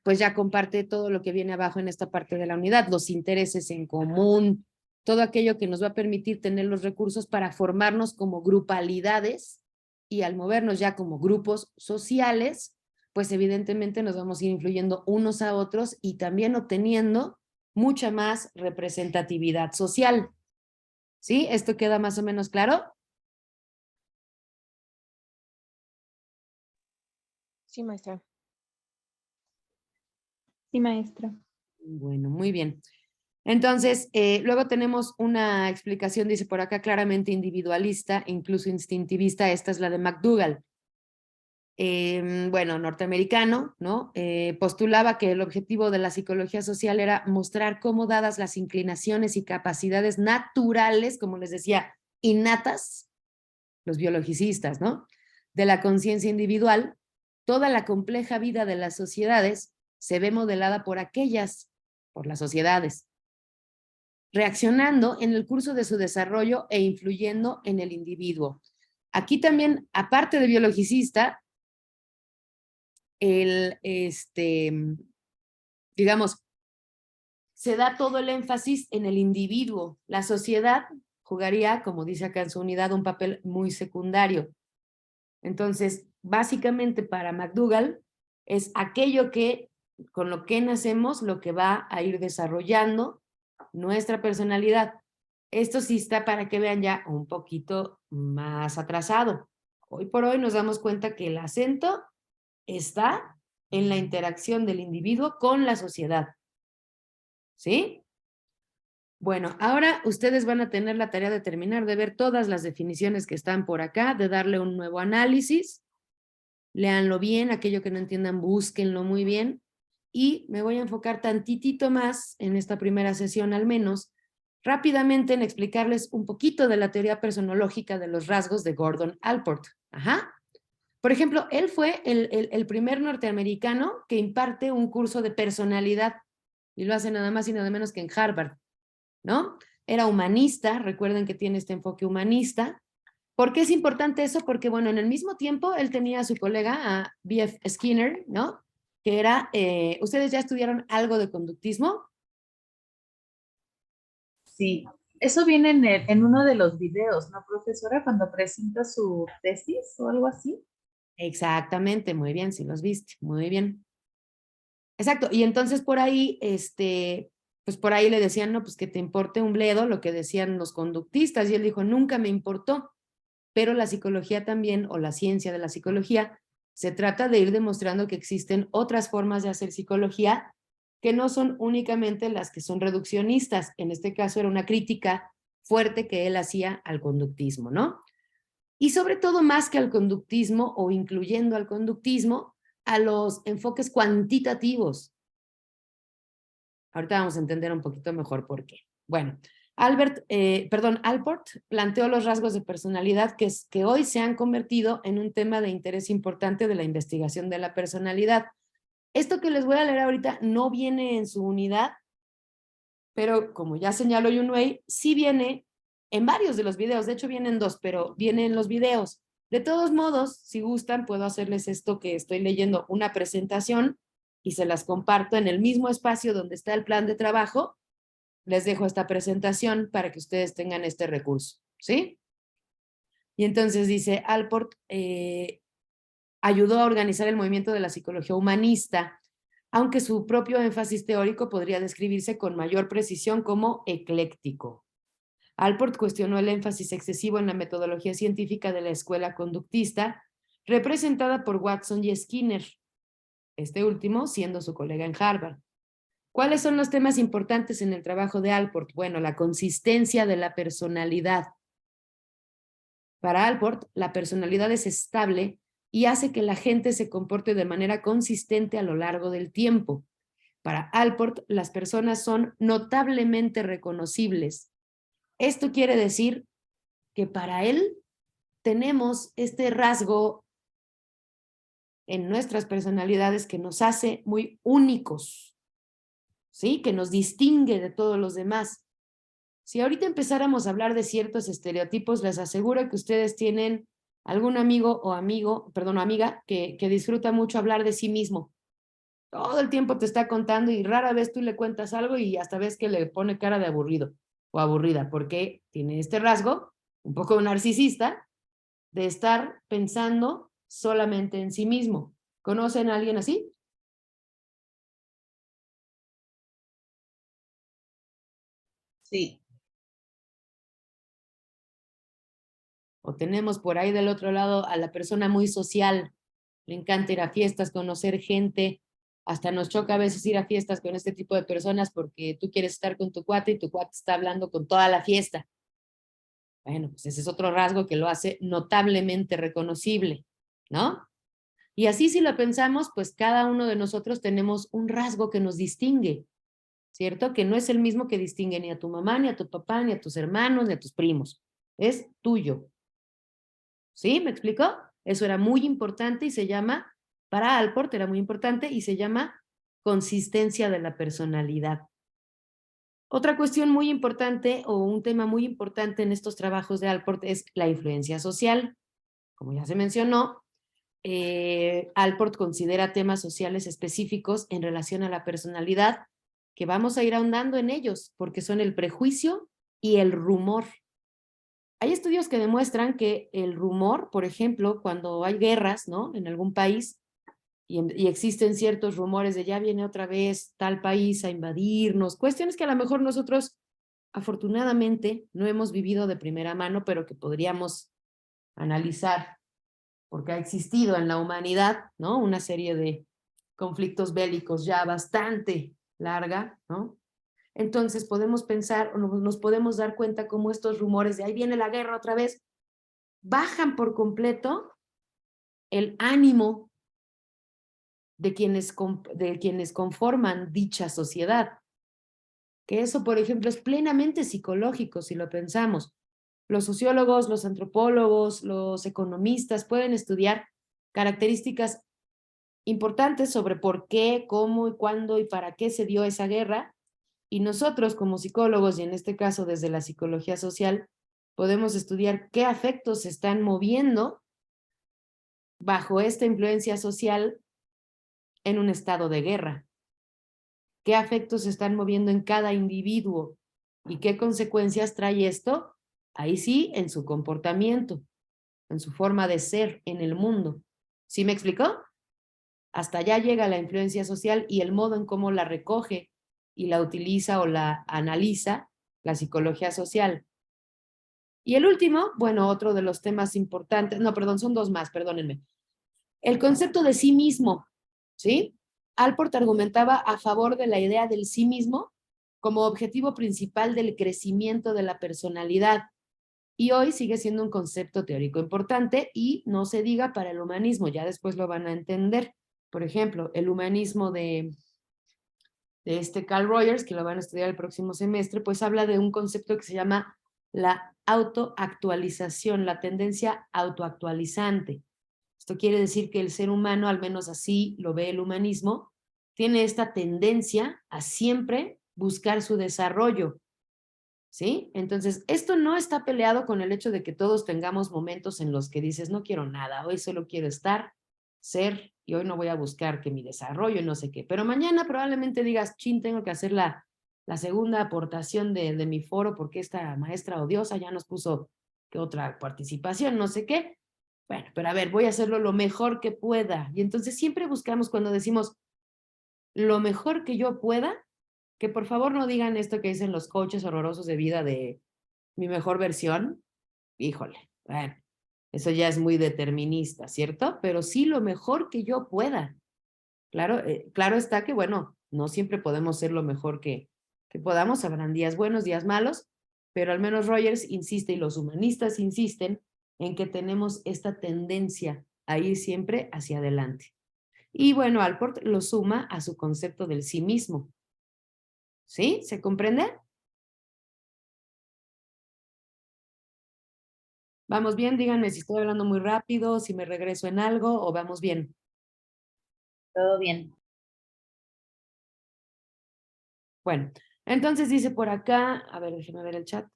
pues ya comparte todo lo que viene abajo en esta parte de la unidad, los intereses en común, todo aquello que nos va a permitir tener los recursos para formarnos como grupalidades y al movernos ya como grupos sociales, pues evidentemente nos vamos a ir influyendo unos a otros y también obteniendo mucha más representatividad social. ¿Sí? ¿Esto queda más o menos claro? Sí, maestra. Sí, maestra. Bueno, muy bien. Entonces, luego tenemos una explicación, dice por acá, claramente individualista, incluso instintivista. Esta es la de McDougall. Bueno, norteamericano, ¿no? Postulaba que el objetivo de la psicología social era mostrar cómo, dadas las inclinaciones y capacidades naturales, como les decía, innatas, los biologicistas, ¿no? De la conciencia individual, toda la compleja vida de las sociedades se ve modelada por las sociedades, reaccionando en el curso de su desarrollo e influyendo en el individuo. Aquí también, aparte de biologicista, digamos, se da todo el énfasis en el individuo. La sociedad jugaría, como dice acá en su unidad, un papel muy secundario. Entonces, básicamente para McDougall es aquello que, con lo que nacemos, lo que va a ir desarrollando nuestra personalidad. Esto sí está para que vean ya un poquito más atrasado. Hoy por hoy nos damos cuenta que el acento está en la interacción del individuo con la sociedad. ¿Sí? Bueno, ahora ustedes van a tener la tarea de terminar de ver todas las definiciones que están por acá, de darle un nuevo análisis. Léanlo bien, aquello que no entiendan, búsquenlo muy bien. Y me voy a enfocar tantitito más en esta primera sesión al menos, rápidamente en explicarles un poquito de la teoría personológica de los rasgos de Gordon Allport. Ajá. Por ejemplo, él fue el primer norteamericano que imparte un curso de personalidad y lo hace nada más y nada menos que en Harvard, ¿no? Era humanista, recuerden que tiene este enfoque humanista. ¿Por qué es importante eso? Porque, bueno, en el mismo tiempo él tenía a su colega, a B.F. Skinner, ¿no? Que era, ¿ustedes ya estudiaron algo de conductismo? Sí. Eso viene en uno de los videos, ¿no, profesora? Cuando presenta su tesis o algo así. Exactamente, muy bien, si los viste, muy bien. Exacto, y entonces por ahí, pues por ahí le decían, no, pues que te importe un bledo, lo que decían los conductistas, y él dijo, nunca me importó, pero la psicología también, o la ciencia de la psicología, se trata de ir demostrando que existen otras formas de hacer psicología que no son únicamente las que son reduccionistas. En este caso era una crítica fuerte que él hacía al conductismo, ¿no? Y sobre todo más que al conductismo o incluyendo al conductismo, a los enfoques cuantitativos. Ahorita vamos a entender un poquito mejor por qué. Bueno, Allport planteó los rasgos de personalidad que hoy se han convertido en un tema de interés importante de la investigación de la personalidad. Esto que les voy a leer ahorita no viene en su unidad, pero como ya señaló Yunwei, sí viene en varios de los videos, de hecho vienen dos, pero viene en los videos. De todos modos, si gustan, puedo hacerles esto que estoy leyendo, una presentación, y se las comparto en el mismo espacio donde está el plan de trabajo. Les dejo esta presentación para que ustedes tengan este recurso, ¿sí? Y entonces dice, Allport ayudó a organizar el movimiento de la psicología humanista, aunque su propio énfasis teórico podría describirse con mayor precisión como ecléctico. Allport cuestionó el énfasis excesivo en la metodología científica de la escuela conductista, representada por Watson y Skinner, este último siendo su colega en Harvard. ¿Cuáles son los temas importantes en el trabajo de Allport? Bueno, la consistencia de la personalidad. Para Allport, la personalidad es estable y hace que la gente se comporte de manera consistente a lo largo del tiempo. Para Allport, las personas son notablemente reconocibles. Esto quiere decir que para él tenemos este rasgo en nuestras personalidades que nos hace muy únicos, ¿sí? Que nos distingue de todos los demás. Si ahorita empezáramos a hablar de ciertos estereotipos, les aseguro que ustedes tienen algún amigo o amiga que disfruta mucho hablar de sí mismo. Todo el tiempo te está contando y rara vez tú le cuentas algo y hasta ves que le pone cara de aburrido o aburrida, porque tiene este rasgo, un poco narcisista, de estar pensando solamente en sí mismo. ¿Conocen a alguien así? Sí. O tenemos por ahí del otro lado a la persona muy social, le encanta ir a fiestas, conocer gente, hasta nos choca a veces ir a fiestas con este tipo de personas porque tú quieres estar con tu cuate y tu cuate está hablando con toda la fiesta. Bueno, pues ese es otro rasgo que lo hace notablemente reconocible, ¿no? Y así si lo pensamos, pues cada uno de nosotros tenemos un rasgo que nos distingue, ¿cierto? Que no es el mismo que distingue ni a tu mamá, ni a tu papá, ni a tus hermanos, ni a tus primos. Es tuyo. ¿Sí? ¿Me explico? Eso era muy importante y se llama, para Allport era muy importante y se llama consistencia de la personalidad. Otra cuestión muy importante o un tema muy importante en estos trabajos de Allport es la influencia social. Como ya se mencionó, Allport considera temas sociales específicos en relación a la personalidad que vamos a ir ahondando en ellos porque son el prejuicio y el rumor. Hay estudios que demuestran que el rumor, por ejemplo, cuando hay guerras, ¿no? En algún país y existen ciertos rumores de ya viene otra vez tal país a invadirnos, cuestiones que a lo mejor nosotros afortunadamente no hemos vivido de primera mano, pero que podríamos analizar porque ha existido en la humanidad, ¿no? Una serie de conflictos bélicos ya bastante larga, ¿no? Entonces podemos pensar, o nos podemos dar cuenta cómo estos rumores de ahí viene la guerra otra vez, bajan por completo el ánimo de quienes conforman dicha sociedad. Que eso, por ejemplo, es plenamente psicológico si lo pensamos. Los sociólogos, los antropólogos, los economistas pueden estudiar características importantes sobre por qué, cómo y cuándo y para qué se dio esa guerra. Y nosotros como psicólogos, y en este caso desde la psicología social, podemos estudiar qué afectos se están moviendo bajo esta influencia social en un estado de guerra. ¿Qué afectos se están moviendo en cada individuo ¿Y qué consecuencias trae esto? Ahí sí, en su comportamiento, en su forma de ser en el mundo. ¿Sí me explicó? Hasta allá llega la influencia social y el modo en cómo la recoge y la utiliza o la analiza la psicología social. Y el último, bueno, otro de los temas importantes, no, perdón, son dos más, perdónenme. El concepto de sí mismo, ¿sí? Alport argumentaba a favor de la idea del sí mismo como objetivo principal del crecimiento de la personalidad. Y hoy sigue siendo un concepto teórico importante y no se diga para el humanismo, ya después lo van a entender. Por ejemplo, el humanismo de Carl Rogers, que lo van a estudiar el próximo semestre, pues habla de un concepto que se llama la autoactualización, la tendencia autoactualizante. Esto quiere decir que el ser humano, al menos así lo ve el humanismo, tiene esta tendencia a siempre buscar su desarrollo, ¿sí? Entonces, esto no está peleado con el hecho de que todos tengamos momentos en los que dices, no quiero nada, hoy solo quiero estar, ser, y hoy no voy a buscar que mi desarrollo, no sé qué. Pero mañana probablemente digas, chin, tengo que hacer la segunda aportación de mi foro porque esta maestra odiosa ya nos puso que otra participación, no sé qué. Bueno, pero a ver, voy a hacerlo lo mejor que pueda. Y entonces siempre buscamos cuando decimos lo mejor que yo pueda, que por favor no digan esto que dicen los coaches horrorosos de vida de mi mejor versión. Híjole, bueno, eso ya es muy determinista, ¿cierto? Pero sí lo mejor que yo pueda. Claro, claro está que, bueno, no siempre podemos ser lo mejor que podamos, habrán días buenos, días malos, pero al menos Rogers insiste y los humanistas insisten en que tenemos esta tendencia a ir siempre hacia adelante. Y bueno, Alport lo suma a su concepto del sí mismo. ¿Sí? ¿Se comprende? ¿Vamos bien? Díganme si estoy hablando muy rápido, si me regreso en algo o vamos bien. Todo bien. Bueno, entonces dice por acá, a ver, déjenme ver el chat.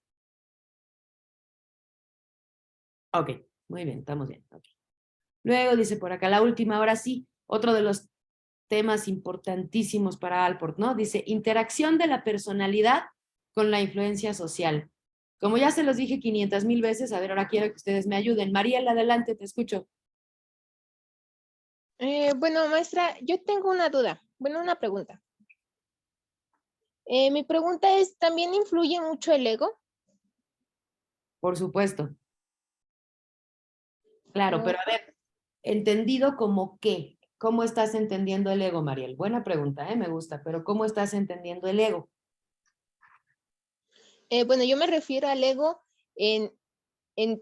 Ok, muy bien, estamos bien. Okay. Luego dice por acá, la última, ahora sí, otro de los temas importantísimos para Alport, ¿no? Dice, interacción de la personalidad con la influencia social. Como ya se los dije 500,000 veces, a ver, ahora quiero que ustedes me ayuden. Mariela, adelante, te escucho. Bueno, maestra, yo tengo una duda, bueno, una pregunta. Mi pregunta es, ¿también influye mucho el ego? Por supuesto. Claro, No. pero a ver, ¿entendido como qué? ¿Cómo estás entendiendo el ego, Mariel? Buena pregunta, me gusta, pero ¿cómo estás entendiendo el ego? Bueno, yo me refiero al ego en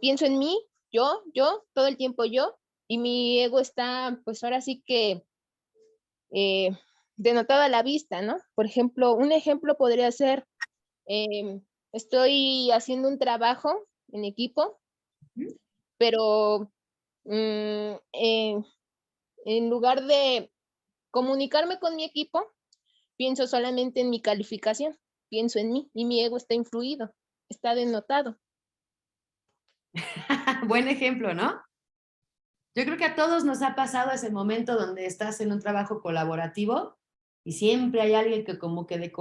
pienso en mí, yo, todo el tiempo yo, y mi ego está, pues ahora sí que denotado a la vista, ¿no? Por ejemplo, un ejemplo podría ser, estoy haciendo un trabajo en equipo, pero en lugar de comunicarme con mi equipo, pienso solamente en mi calificación, pienso en mí y mi ego está influido, está denotado. Buen ejemplo, ¿no? Yo creo que a todos nos ha pasado ese momento donde estás en un trabajo colaborativo y siempre hay alguien que como que de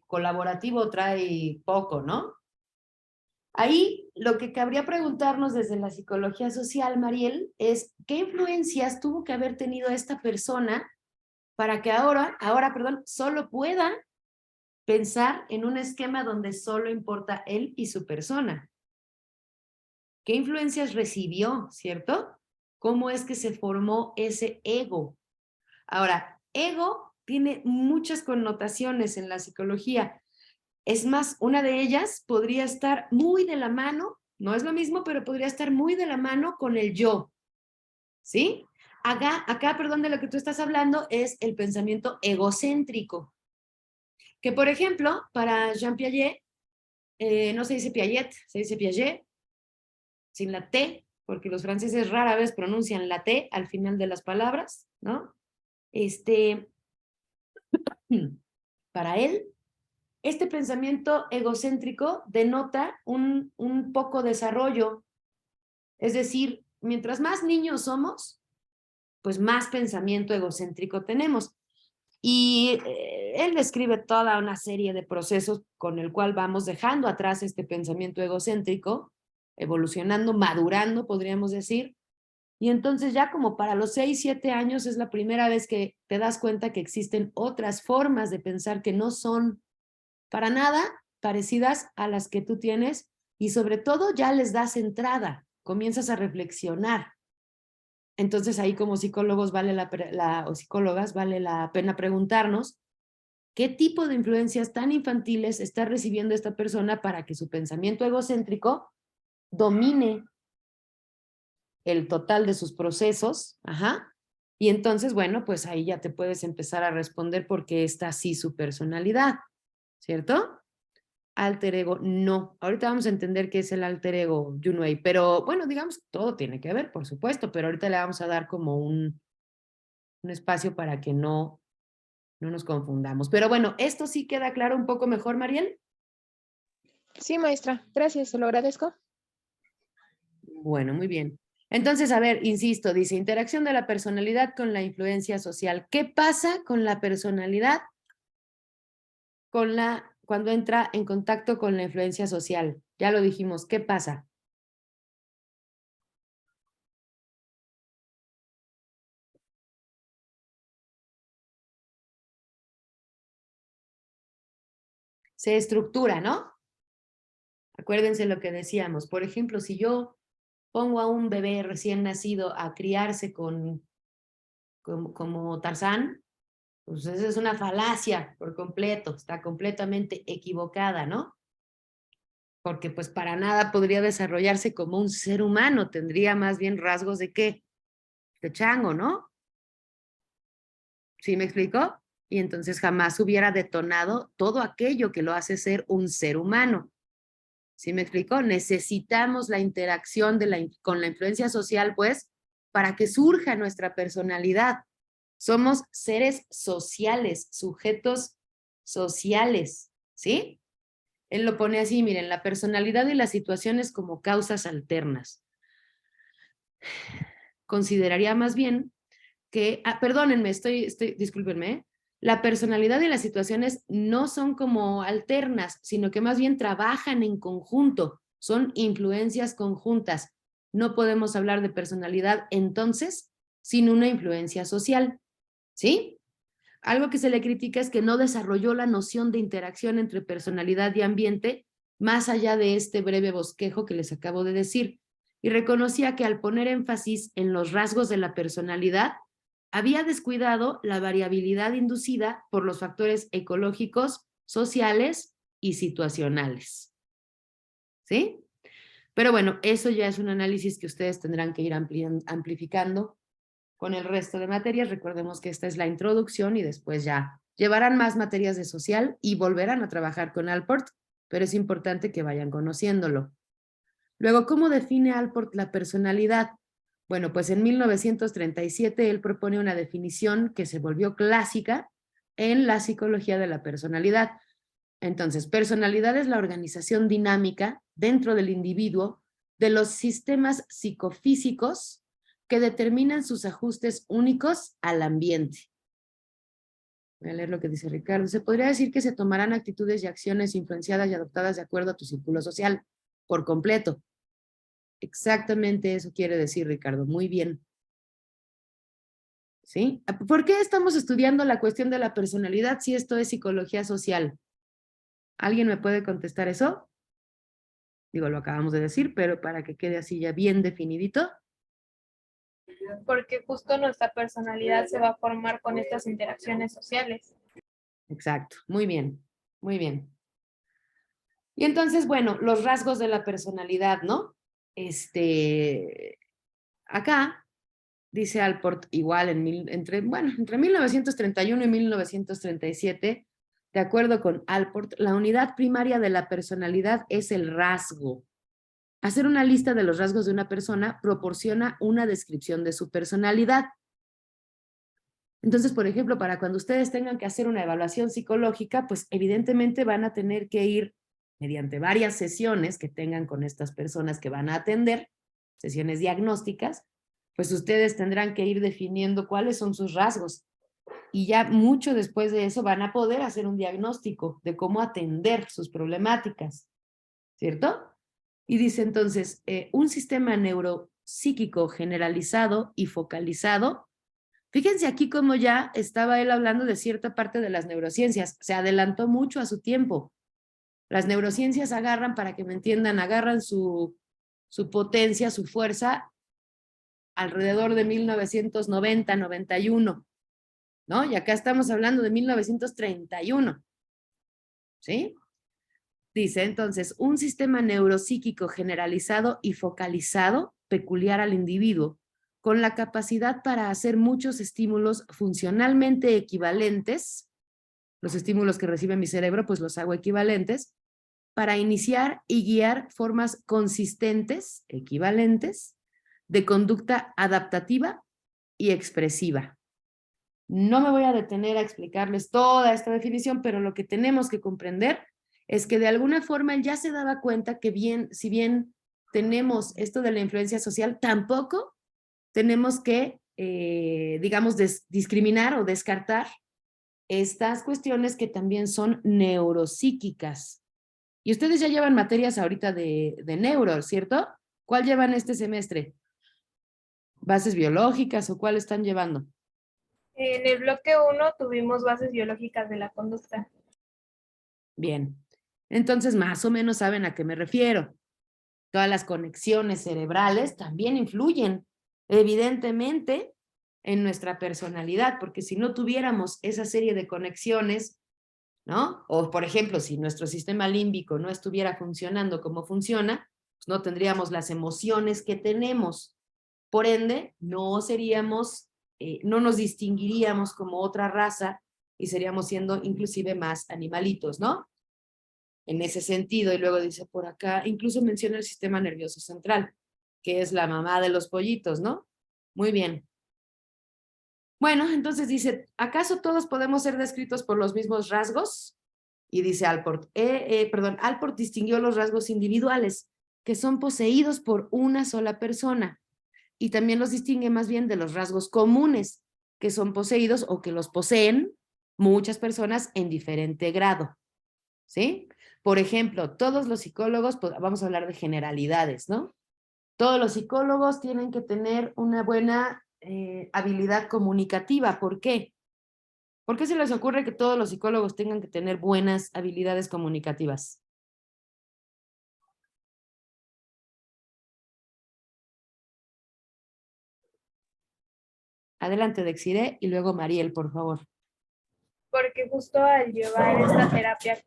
colaborativo trae poco, ¿no? Ahí lo que cabría preguntarnos desde la psicología social, Mariel, es ¿qué influencias tuvo que haber tenido esta persona para que ahora, solo pueda pensar en un esquema donde solo importa él y su persona? ¿Qué influencias recibió, cierto? ¿Cómo es que se formó ese ego? Ahora, ego tiene muchas connotaciones en la psicología. Es más, una de ellas podría estar muy de la mano, no es lo mismo, pero podría estar muy de la mano con el yo, ¿sí? Acá, perdón, de lo que tú estás hablando es el pensamiento egocéntrico, que por ejemplo, para Jean Piaget, no se dice Piaget, se dice Piaget, sin la T, porque los franceses rara vez pronuncian la T al final de las palabras, ¿no? Para él, este pensamiento egocéntrico denota un poco desarrollo, es decir, mientras más niños somos, pues más pensamiento egocéntrico tenemos. Y él describe toda una serie de procesos con el cual vamos dejando atrás este pensamiento egocéntrico, evolucionando, madurando, podríamos decir. Y entonces ya como para los 6, 7 años es la primera vez que te das cuenta que existen otras formas de pensar que no son para nada parecidas a las que tú tienes, y sobre todo ya les das entrada, comienzas a reflexionar. Entonces ahí como psicólogos o psicólogas vale la pena preguntarnos qué tipo de influencias tan infantiles está recibiendo esta persona para que su pensamiento egocéntrico domine el total de sus procesos. Ajá. Y entonces, bueno, pues ahí ya te puedes empezar a responder por qué está así su personalidad, ¿cierto? Alter ego, no. Ahorita vamos a entender qué es el alter ego, Junwei, pero bueno, digamos, todo tiene que ver, por supuesto, pero ahorita le vamos a dar como un espacio para que no nos confundamos. Pero bueno, ¿esto sí queda claro un poco mejor, Mariel? Sí, maestra, gracias, se lo agradezco. Bueno, muy bien. Entonces, a ver, insisto, dice, interacción de la personalidad con la influencia social. ¿Qué pasa con la personalidad cuando entra en contacto con la influencia social? Ya lo dijimos, ¿qué pasa? Se estructura, ¿no? Acuérdense lo que decíamos. Por ejemplo, si yo pongo a un bebé recién nacido a criarse como Tarzán, pues esa es una falacia por completo, está completamente equivocada, ¿no? Porque pues para nada podría desarrollarse como un ser humano, tendría más bien rasgos de ¿qué? De chango, ¿no? ¿Sí me explico? Y entonces jamás hubiera detonado todo aquello que lo hace ser un ser humano. ¿Sí me explico? Necesitamos la interacción con la influencia social, pues, para que surja nuestra personalidad. Somos seres sociales, sujetos sociales, ¿sí? Él lo pone así, miren, la personalidad y las situaciones como causas alternas. Consideraría más bien que, perdónenme, discúlpenme, ¿eh? La personalidad y las situaciones no son como alternas, sino que más bien trabajan en conjunto, son influencias conjuntas. No podemos hablar de personalidad entonces sin una influencia social, ¿sí? Algo que se le critica es que no desarrolló la noción de interacción entre personalidad y ambiente más allá de este breve bosquejo que les acabo de decir, y reconocía que al poner énfasis en los rasgos de la personalidad, había descuidado la variabilidad inducida por los factores ecológicos, sociales y situacionales. ¿Sí? Pero bueno, eso ya es un análisis que ustedes tendrán que ir amplificando con el resto de materias. Recordemos que esta es la introducción y después ya llevarán más materias de social y volverán a trabajar con Allport, pero es importante que vayan conociéndolo. Luego, ¿cómo define Allport la personalidad? Bueno, pues en 1937 él propone una definición que se volvió clásica en la psicología de la personalidad. Entonces, personalidad es la organización dinámica dentro del individuo de los sistemas psicofísicos que determinan sus ajustes únicos al ambiente. Voy a leer lo que dice Ricardo. Se podría decir que se tomarán actitudes y acciones influenciadas y adoptadas de acuerdo a tu círculo social por completo. Exactamente eso quiere decir, Ricardo. Muy bien. ¿Sí? ¿Por qué estamos estudiando la cuestión de la personalidad si esto es psicología social? ¿Alguien me puede contestar eso? Digo, lo acabamos de decir, pero para que quede así ya bien definidito. Porque justo nuestra personalidad se va a formar con estas interacciones sociales. Exacto, muy bien, muy bien. Y entonces, bueno, los rasgos de la personalidad, ¿no? Acá dice Allport, igual entre 1931 y 1937, de acuerdo con Allport, la unidad primaria de la personalidad es el rasgo. Hacer una lista de los rasgos de una persona proporciona una descripción de su personalidad. Entonces, por ejemplo, para cuando ustedes tengan que hacer una evaluación psicológica, pues evidentemente van a tener que ir mediante varias sesiones que tengan con estas personas que van a atender, sesiones diagnósticas, pues ustedes tendrán que ir definiendo cuáles son sus rasgos. y ya mucho después de eso van a poder hacer un diagnóstico de cómo atender sus problemáticas, ¿cierto? Y dice entonces, un sistema neuropsíquico generalizado y focalizado. Fíjense aquí cómo ya estaba él hablando de cierta parte de las neurociencias, se adelantó mucho a su tiempo. Las neurociencias agarran, para que me entiendan, agarran su potencia, su fuerza, alrededor de 1990, 91, ¿no? Y acá estamos hablando de 1931, ¿sí? Dice entonces, un sistema neuropsíquico generalizado y focalizado, peculiar al individuo, con la capacidad para hacer muchos estímulos funcionalmente equivalentes, los estímulos que recibe mi cerebro, pues los hago equivalentes, para iniciar y guiar formas consistentes, equivalentes, de conducta adaptativa y expresiva. No me voy a detener a explicarles toda esta definición, pero lo que tenemos que comprender es que de alguna forma él ya se daba cuenta que si bien tenemos esto de la influencia social, tampoco tenemos que, digamos, discriminar o descartar estas cuestiones que también son neuropsíquicas. Y ustedes ya llevan materias ahorita de neuro, ¿cierto? ¿Cuál llevan este semestre? ¿Bases biológicas o cuál están llevando? En el bloque 1 tuvimos bases biológicas de la conducta. Bien, entonces más o menos saben a qué me refiero. Todas las conexiones cerebrales también influyen, evidentemente, en nuestra personalidad, porque si no tuviéramos esa serie de conexiones, ¿no? O, por ejemplo, si nuestro sistema límbico no estuviera funcionando como funciona, pues no tendríamos las emociones que tenemos. Por ende, no nos distinguiríamos como otra raza y seríamos siendo inclusive más animalitos, ¿no? En ese sentido, y luego dice por acá, incluso menciona el sistema nervioso central, que es la mamá de los pollitos, ¿no? Muy bien. Bueno, entonces dice, ¿acaso todos podemos ser descritos por los mismos rasgos? Y dice Alport, Alport distinguió los rasgos individuales, que son poseídos por una sola persona, y también los distingue más bien de los rasgos comunes, que son poseídos o que los poseen muchas personas en diferente grado, ¿sí? Por ejemplo, todos los psicólogos, pues, vamos a hablar de generalidades, ¿no? Todos los psicólogos tienen que tener una buena habilidad comunicativa. ¿Por qué? ¿Por qué se les ocurre que todos los psicólogos tengan que tener buenas habilidades comunicativas? Adelante, Dexiré, y luego Mariel, por favor. Porque justo al llevar esta terapia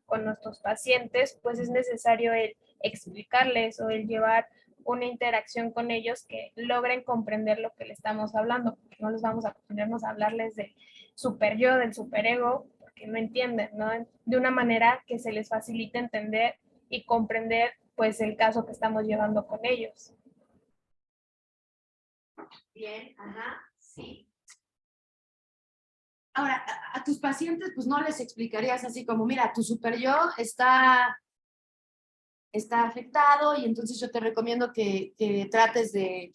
con nuestros pacientes, pues es necesario el explicarles o el llevar una interacción con ellos que logren comprender lo que le estamos hablando, porque no les vamos a ponernos a hablarles del super yo, del superego, porque no entienden, ¿no? De una manera que se les facilite entender y comprender, pues, el caso que estamos llevando con ellos. Bien, ajá, sí. Ahora, a tus pacientes, pues no les explicarías así como, mira, tu super yo está afectado y entonces yo te recomiendo que trates de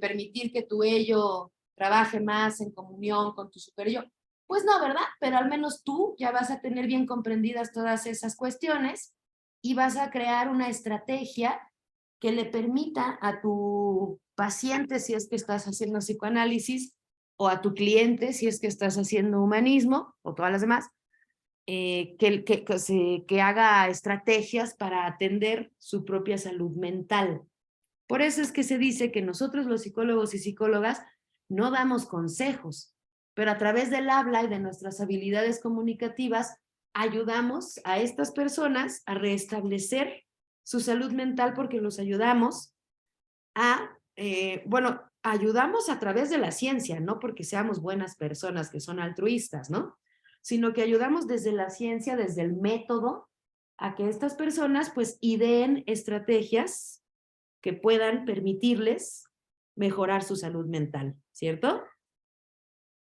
permitir que tu ello trabaje más en comunión con tu super yo. Pues no, ¿verdad? Pero al menos tú ya vas a tener bien comprendidas todas esas cuestiones y vas a crear una estrategia que le permita a tu paciente, si es que estás haciendo psicoanálisis, o a tu cliente, si es que estás haciendo humanismo, o todas las demás, que haga estrategias para atender su propia salud mental. Por eso es que se dice que nosotros los psicólogos y psicólogas no damos consejos, pero a través del habla y de nuestras habilidades comunicativas ayudamos a estas personas a restablecer su salud mental porque los ayudamos ayudamos a través de la ciencia, no porque seamos buenas personas que son altruistas, ¿no? Sino que ayudamos desde la ciencia, desde el método, a que estas personas pues ideen estrategias que puedan permitirles mejorar su salud mental, ¿cierto?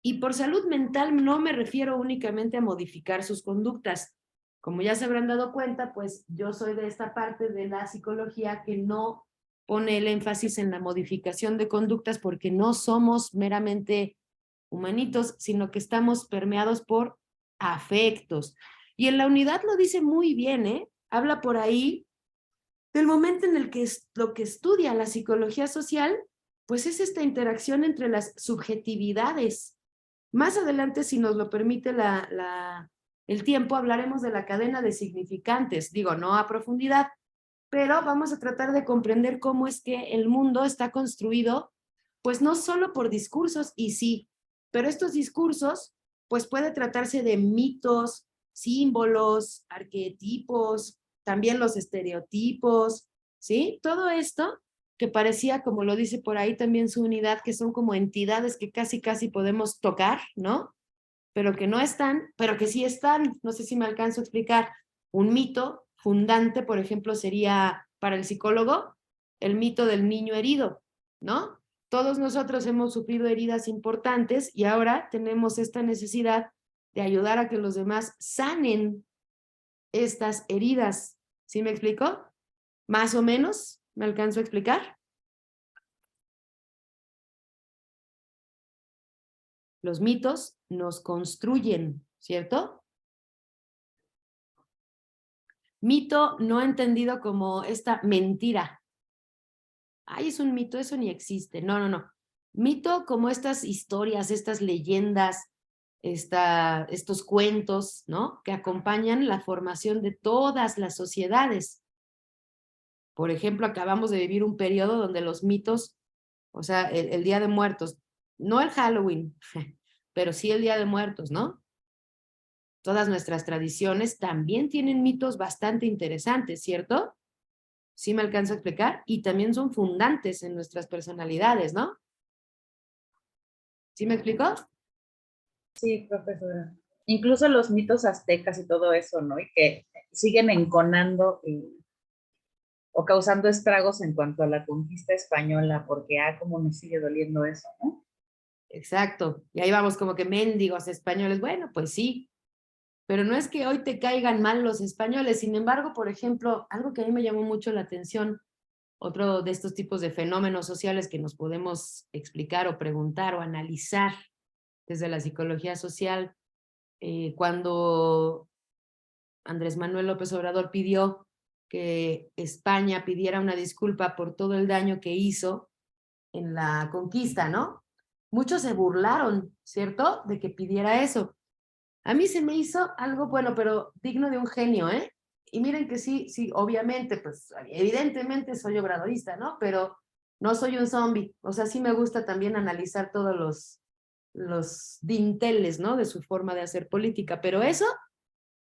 Y por salud mental no me refiero únicamente a modificar sus conductas. Como ya se habrán dado cuenta, pues yo soy de esta parte de la psicología que no pone el énfasis en la modificación de conductas porque no somos meramente humanitos, sino que estamos permeados por afectos. Y en la unidad lo dice muy bien, ¿eh? Habla por ahí del momento en el que lo que estudia la psicología social, pues es esta interacción entre las subjetividades. Más adelante, si nos lo permite el tiempo, hablaremos de la cadena de significantes, digo, no a profundidad, pero vamos a tratar de comprender cómo es que el mundo está construido, pues no solo por discursos, y sí, pero estos discursos, pues puede tratarse de mitos, símbolos, arquetipos, también los estereotipos, ¿sí? Todo esto que parecía, como lo dice por ahí también su unidad, que son como entidades que casi podemos tocar, ¿no? Pero que no están, pero que sí están. No sé si me alcanzo a explicar. Un mito fundante, por ejemplo, sería para el psicólogo el mito del niño herido, ¿no? Todos nosotros hemos sufrido heridas importantes y ahora tenemos esta necesidad de ayudar a que los demás sanen estas heridas. ¿Sí me explico? Más o menos, ¿me alcanzo a explicar? Los mitos nos construyen, ¿cierto? Mito no entendido como esta mentira. Ay, es un mito, eso ni existe. No, no, no. Mito como estas historias, estas leyendas, estos cuentos, ¿no? Que acompañan la formación de todas las sociedades. Por ejemplo, acabamos de vivir un periodo donde los mitos, o sea, el Día de Muertos, no el Halloween, pero sí el Día de Muertos, ¿no? Todas nuestras tradiciones también tienen mitos bastante interesantes, ¿cierto? ¿Sí me alcanzo a explicar? Y también son fundantes en nuestras personalidades, ¿no? ¿Sí me explico? Sí, profesora. Incluso los mitos aztecas y todo eso, ¿no? Y que siguen enconando o causando estragos en cuanto a la conquista española, porque, cómo nos sigue doliendo eso, ¿no? Exacto. Y ahí vamos como que mendigos españoles. Bueno, pues sí, pero no es que hoy te caigan mal los españoles. Sin embargo, por ejemplo, algo que a mí me llamó mucho la atención, otro de estos tipos de fenómenos sociales que nos podemos explicar o preguntar o analizar desde la psicología social, cuando Andrés Manuel López Obrador pidió que España pidiera una disculpa por todo el daño que hizo en la conquista, ¿no? Muchos se burlaron, ¿cierto?, de que pidiera eso. A mí se me hizo algo bueno, pero digno de un genio, ¿eh? Y miren que sí, obviamente, pues evidentemente soy obradorista, ¿no? Pero no soy un zombie. O sea, sí me gusta también analizar todos los dinteles, ¿no? De su forma de hacer política. Pero eso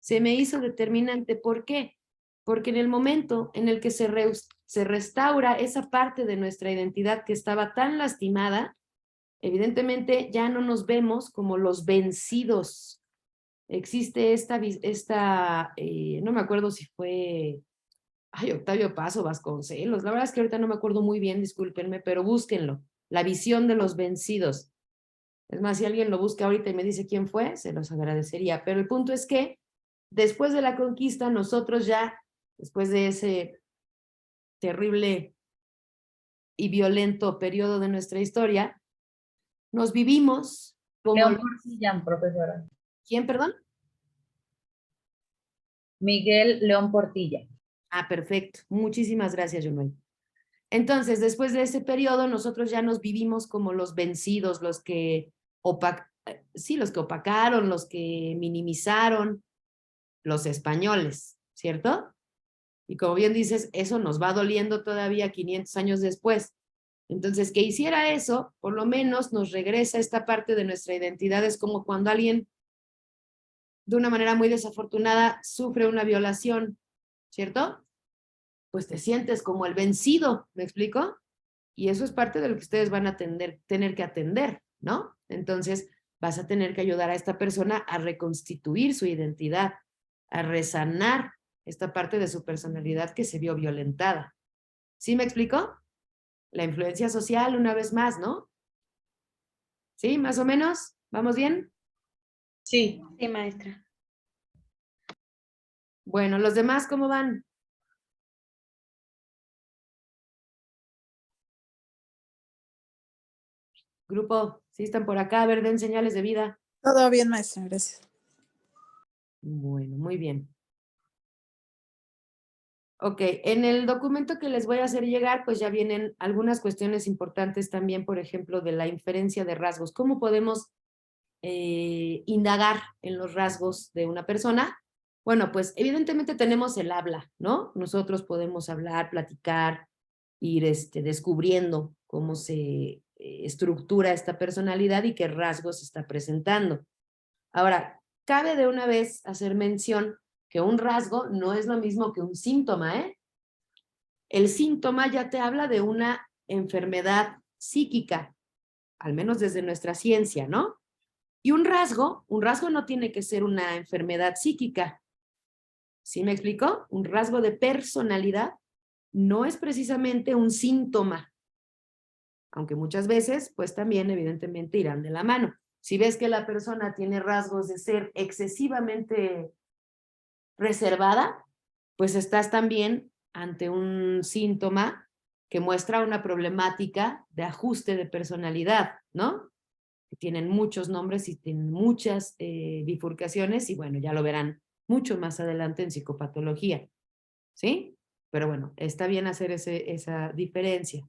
se me hizo determinante. ¿Por qué? Porque en el momento en el que se restaura esa parte de nuestra identidad que estaba tan lastimada, evidentemente ya no nos vemos como los vencidos. Existe no me acuerdo si fue, Octavio Paz o Vasconcelos, la verdad es que ahorita no me acuerdo muy bien, discúlpenme, pero búsquenlo, la visión de los vencidos. Es más, si alguien lo busca ahorita y me dice quién fue, se los agradecería, pero el punto es que después de la conquista, nosotros ya, después de ese terrible y violento periodo de nuestra historia, nos vivimos como... León Portilla, profesora. ¿Quién, perdón? Miguel León Portilla. Perfecto. Muchísimas gracias, Junmay. Entonces, después de ese periodo, nosotros ya nos vivimos como los vencidos, los que opacaron, los que minimizaron, los españoles, ¿cierto? Y como bien dices, eso nos va doliendo todavía 500 años después. Entonces, que hiciera eso, por lo menos nos regresa esta parte de nuestra identidad. Es como cuando alguien, de una manera muy desafortunada, sufre una violación, ¿cierto? Pues te sientes como el vencido, ¿me explico? Y eso es parte de lo que ustedes van a tener que atender, ¿no? Entonces, vas a tener que ayudar a esta persona a reconstituir su identidad, a resanar esta parte de su personalidad que se vio violentada. ¿Sí me explico? La influencia social, una vez más, ¿no? ¿Sí? ¿Más o menos? ¿Vamos bien? Sí. Sí, maestra. Bueno, ¿los demás cómo van? Grupo, ¿sí están por acá? A ver, den señales de vida. Todo bien, maestra, gracias. Bueno, muy bien. Ok, en el documento que les voy a hacer llegar, pues ya vienen algunas cuestiones importantes también, por ejemplo, de la inferencia de rasgos. ¿Cómo podemos indagar en los rasgos de una persona? Bueno, pues evidentemente tenemos el habla, ¿no? Nosotros podemos hablar, platicar, ir descubriendo cómo se estructura esta personalidad y qué rasgos está presentando. Ahora, cabe de una vez hacer mención que un rasgo no es lo mismo que un síntoma, ¿eh? El síntoma ya te habla de una enfermedad psíquica, al menos desde nuestra ciencia, ¿no? Y un rasgo no tiene que ser una enfermedad psíquica. ¿Sí me explico? Un rasgo de personalidad no es precisamente un síntoma, aunque muchas veces, pues también evidentemente irán de la mano. Si ves que la persona tiene rasgos de ser excesivamente reservada, pues estás también ante un síntoma que muestra una problemática de ajuste de personalidad, ¿no? Que tienen muchos nombres y tienen muchas bifurcaciones y bueno, ya lo verán mucho más adelante en psicopatología, ¿sí? Pero bueno, está bien hacer esa diferencia.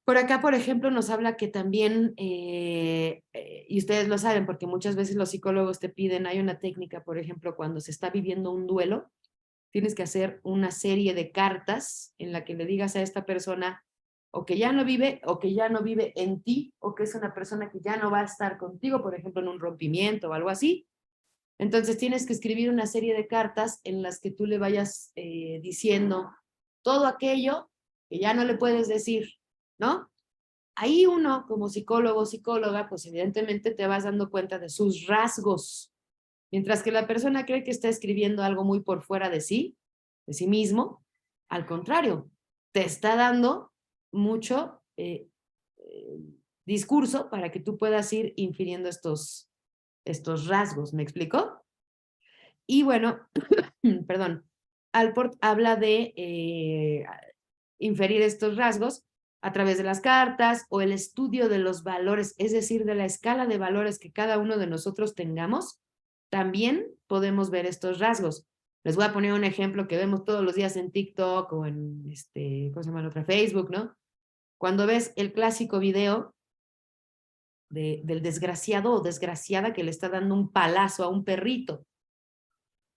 Por acá, por ejemplo, nos habla que también, y ustedes lo saben porque muchas veces los psicólogos te piden, hay una técnica, por ejemplo, cuando se está viviendo un duelo, tienes que hacer una serie de cartas en la que le digas a esta persona o que ya no vive en ti, o que es una persona que ya no va a estar contigo, por ejemplo, en un rompimiento o algo así. Entonces tienes que escribir una serie de cartas en las que tú le vayas diciendo todo aquello que ya no le puedes decir, ¿no? Ahí uno, como psicólogo o psicóloga, pues evidentemente te vas dando cuenta de sus rasgos. Mientras que la persona cree que está escribiendo algo muy por fuera de sí mismo, al contrario, te está dando mucho discurso para que tú puedas ir infiriendo estos rasgos. ¿Me explico? Y bueno, perdón, Alport habla de inferir estos rasgos a través de las cartas o el estudio de los valores, es decir, de la escala de valores que cada uno de nosotros tengamos. También podemos ver estos rasgos. Les voy a poner un ejemplo que vemos todos los días en TikTok o en ¿cómo se llama la otra? Facebook, ¿no? Cuando ves el clásico video del desgraciado o desgraciada que le está dando un palazo a un perrito.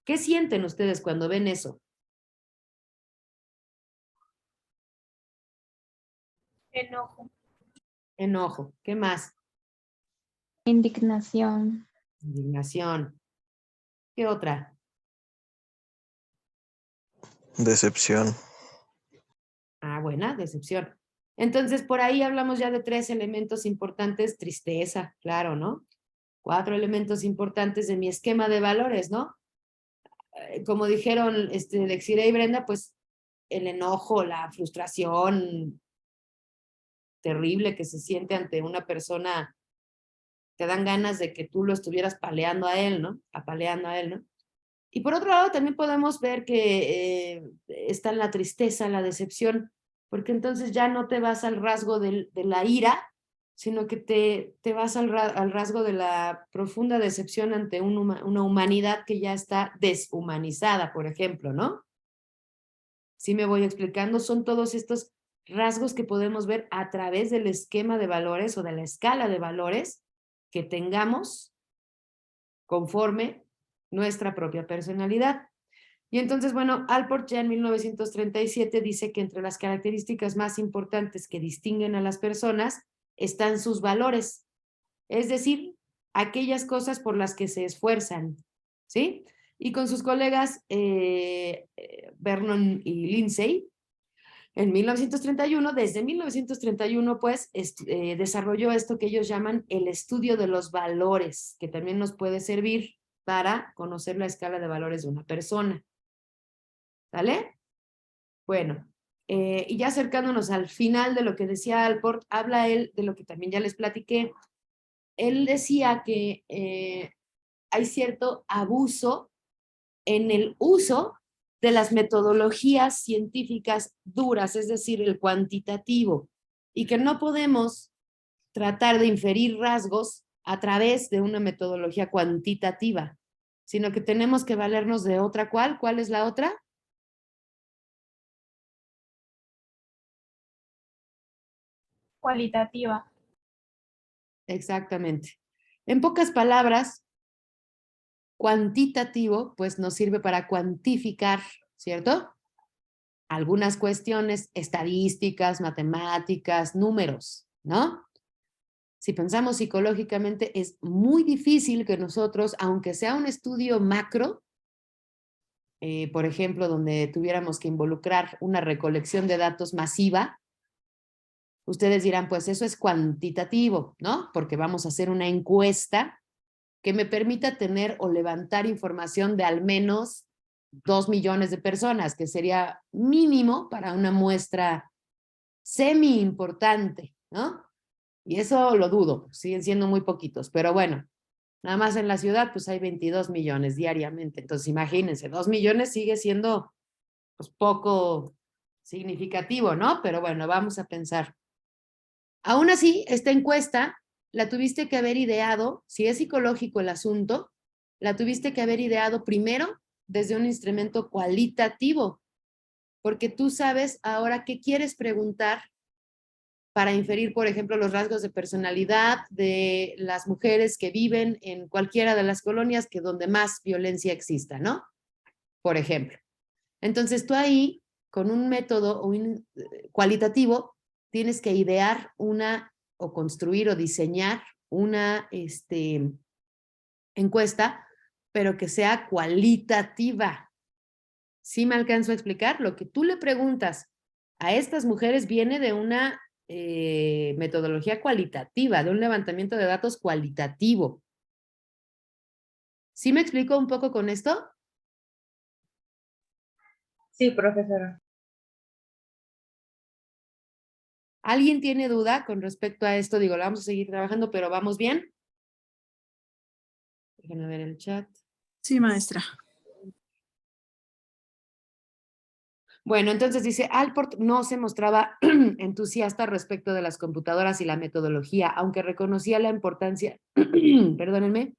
¿Qué sienten ustedes cuando ven eso? Enojo. Enojo. ¿Qué más? Indignación. Indignación. ¿Qué otra? Decepción. Ah, buena, decepción. Entonces, por ahí hablamos ya de 3 elementos importantes. Tristeza, claro, ¿no? 4 elementos importantes de mi esquema de valores, ¿no? Como dijeron Lexira y Brenda, pues el enojo, la frustración terrible que se siente ante una persona, te dan ganas de que tú lo estuvieras paleando a él, ¿no? Apaleando a él, ¿no? Y por otro lado, también podemos ver que está la tristeza, la decepción, porque entonces ya no te vas al rasgo de la ira, sino que te vas al rasgo de la profunda decepción ante una humanidad que ya está deshumanizada, por ejemplo, ¿no? ¿Sí me voy explicando? Son todos estos rasgos que podemos ver a través del esquema de valores o de la escala de valores que tengamos conforme nuestra propia personalidad. Y entonces, bueno, Alport ya en 1937 dice que entre las características más importantes que distinguen a las personas están sus valores, es decir, aquellas cosas por las que se esfuerzan, ¿sí? Y con sus colegas Vernon y Lindsay, en 1931, desde 1931, pues, desarrolló esto que ellos llaman el estudio de los valores, que también nos puede servir para conocer la escala de valores de una persona. ¿Vale? Bueno, y ya acercándonos al final de lo que decía Alport, habla él de lo que también ya les platiqué. Él decía que hay cierto abuso en el uso de las metodologías científicas duras, es decir, el cuantitativo, y que no podemos tratar de inferir rasgos a través de una metodología cuantitativa, sino que tenemos que valernos de otra. ¿Cuál? ¿Cuál es la otra? Cualitativa. Exactamente. En pocas palabras, cuantitativo, pues nos sirve para cuantificar, ¿cierto? Algunas cuestiones estadísticas, matemáticas, números, ¿no? Si pensamos psicológicamente, es muy difícil que nosotros, aunque sea un estudio macro, por ejemplo, donde tuviéramos que involucrar una recolección de datos masiva, ustedes dirán, pues eso es cuantitativo, ¿no? Porque vamos a hacer una encuesta que me permita tener o levantar información de al menos 2 millones de personas, que sería mínimo para una muestra semi importante, ¿no? Y eso lo dudo, siguen siendo muy poquitos, pero bueno, nada más en la ciudad pues hay 22 millones diariamente, entonces imagínense, 2 millones sigue siendo pues poco significativo, ¿no? Pero bueno, vamos a pensar. Aún así, esta encuesta la tuviste que haber ideado, si es psicológico el asunto, la tuviste que haber ideado primero desde un instrumento cualitativo, porque tú sabes ahora qué quieres preguntar para inferir, por ejemplo, los rasgos de personalidad de las mujeres que viven en cualquiera de las colonias que donde más violencia exista, ¿no? Por ejemplo. Entonces tú ahí, con un método cualitativo, tienes que idear una, o construir o diseñar una encuesta, pero que sea cualitativa. ¿Sí me alcanzo a explicar? Lo que tú le preguntas a estas mujeres viene de una metodología cualitativa, de un levantamiento de datos cualitativo. ¿Sí me explico un poco con esto? Sí, profesora. ¿Alguien tiene duda con respecto a esto? Digo, la vamos a seguir trabajando, pero ¿vamos bien? Déjenme ver el chat. Sí, maestra. Bueno, entonces dice, Allport no se mostraba entusiasta respecto de las computadoras y la metodología, aunque reconocía la importancia, perdónenme,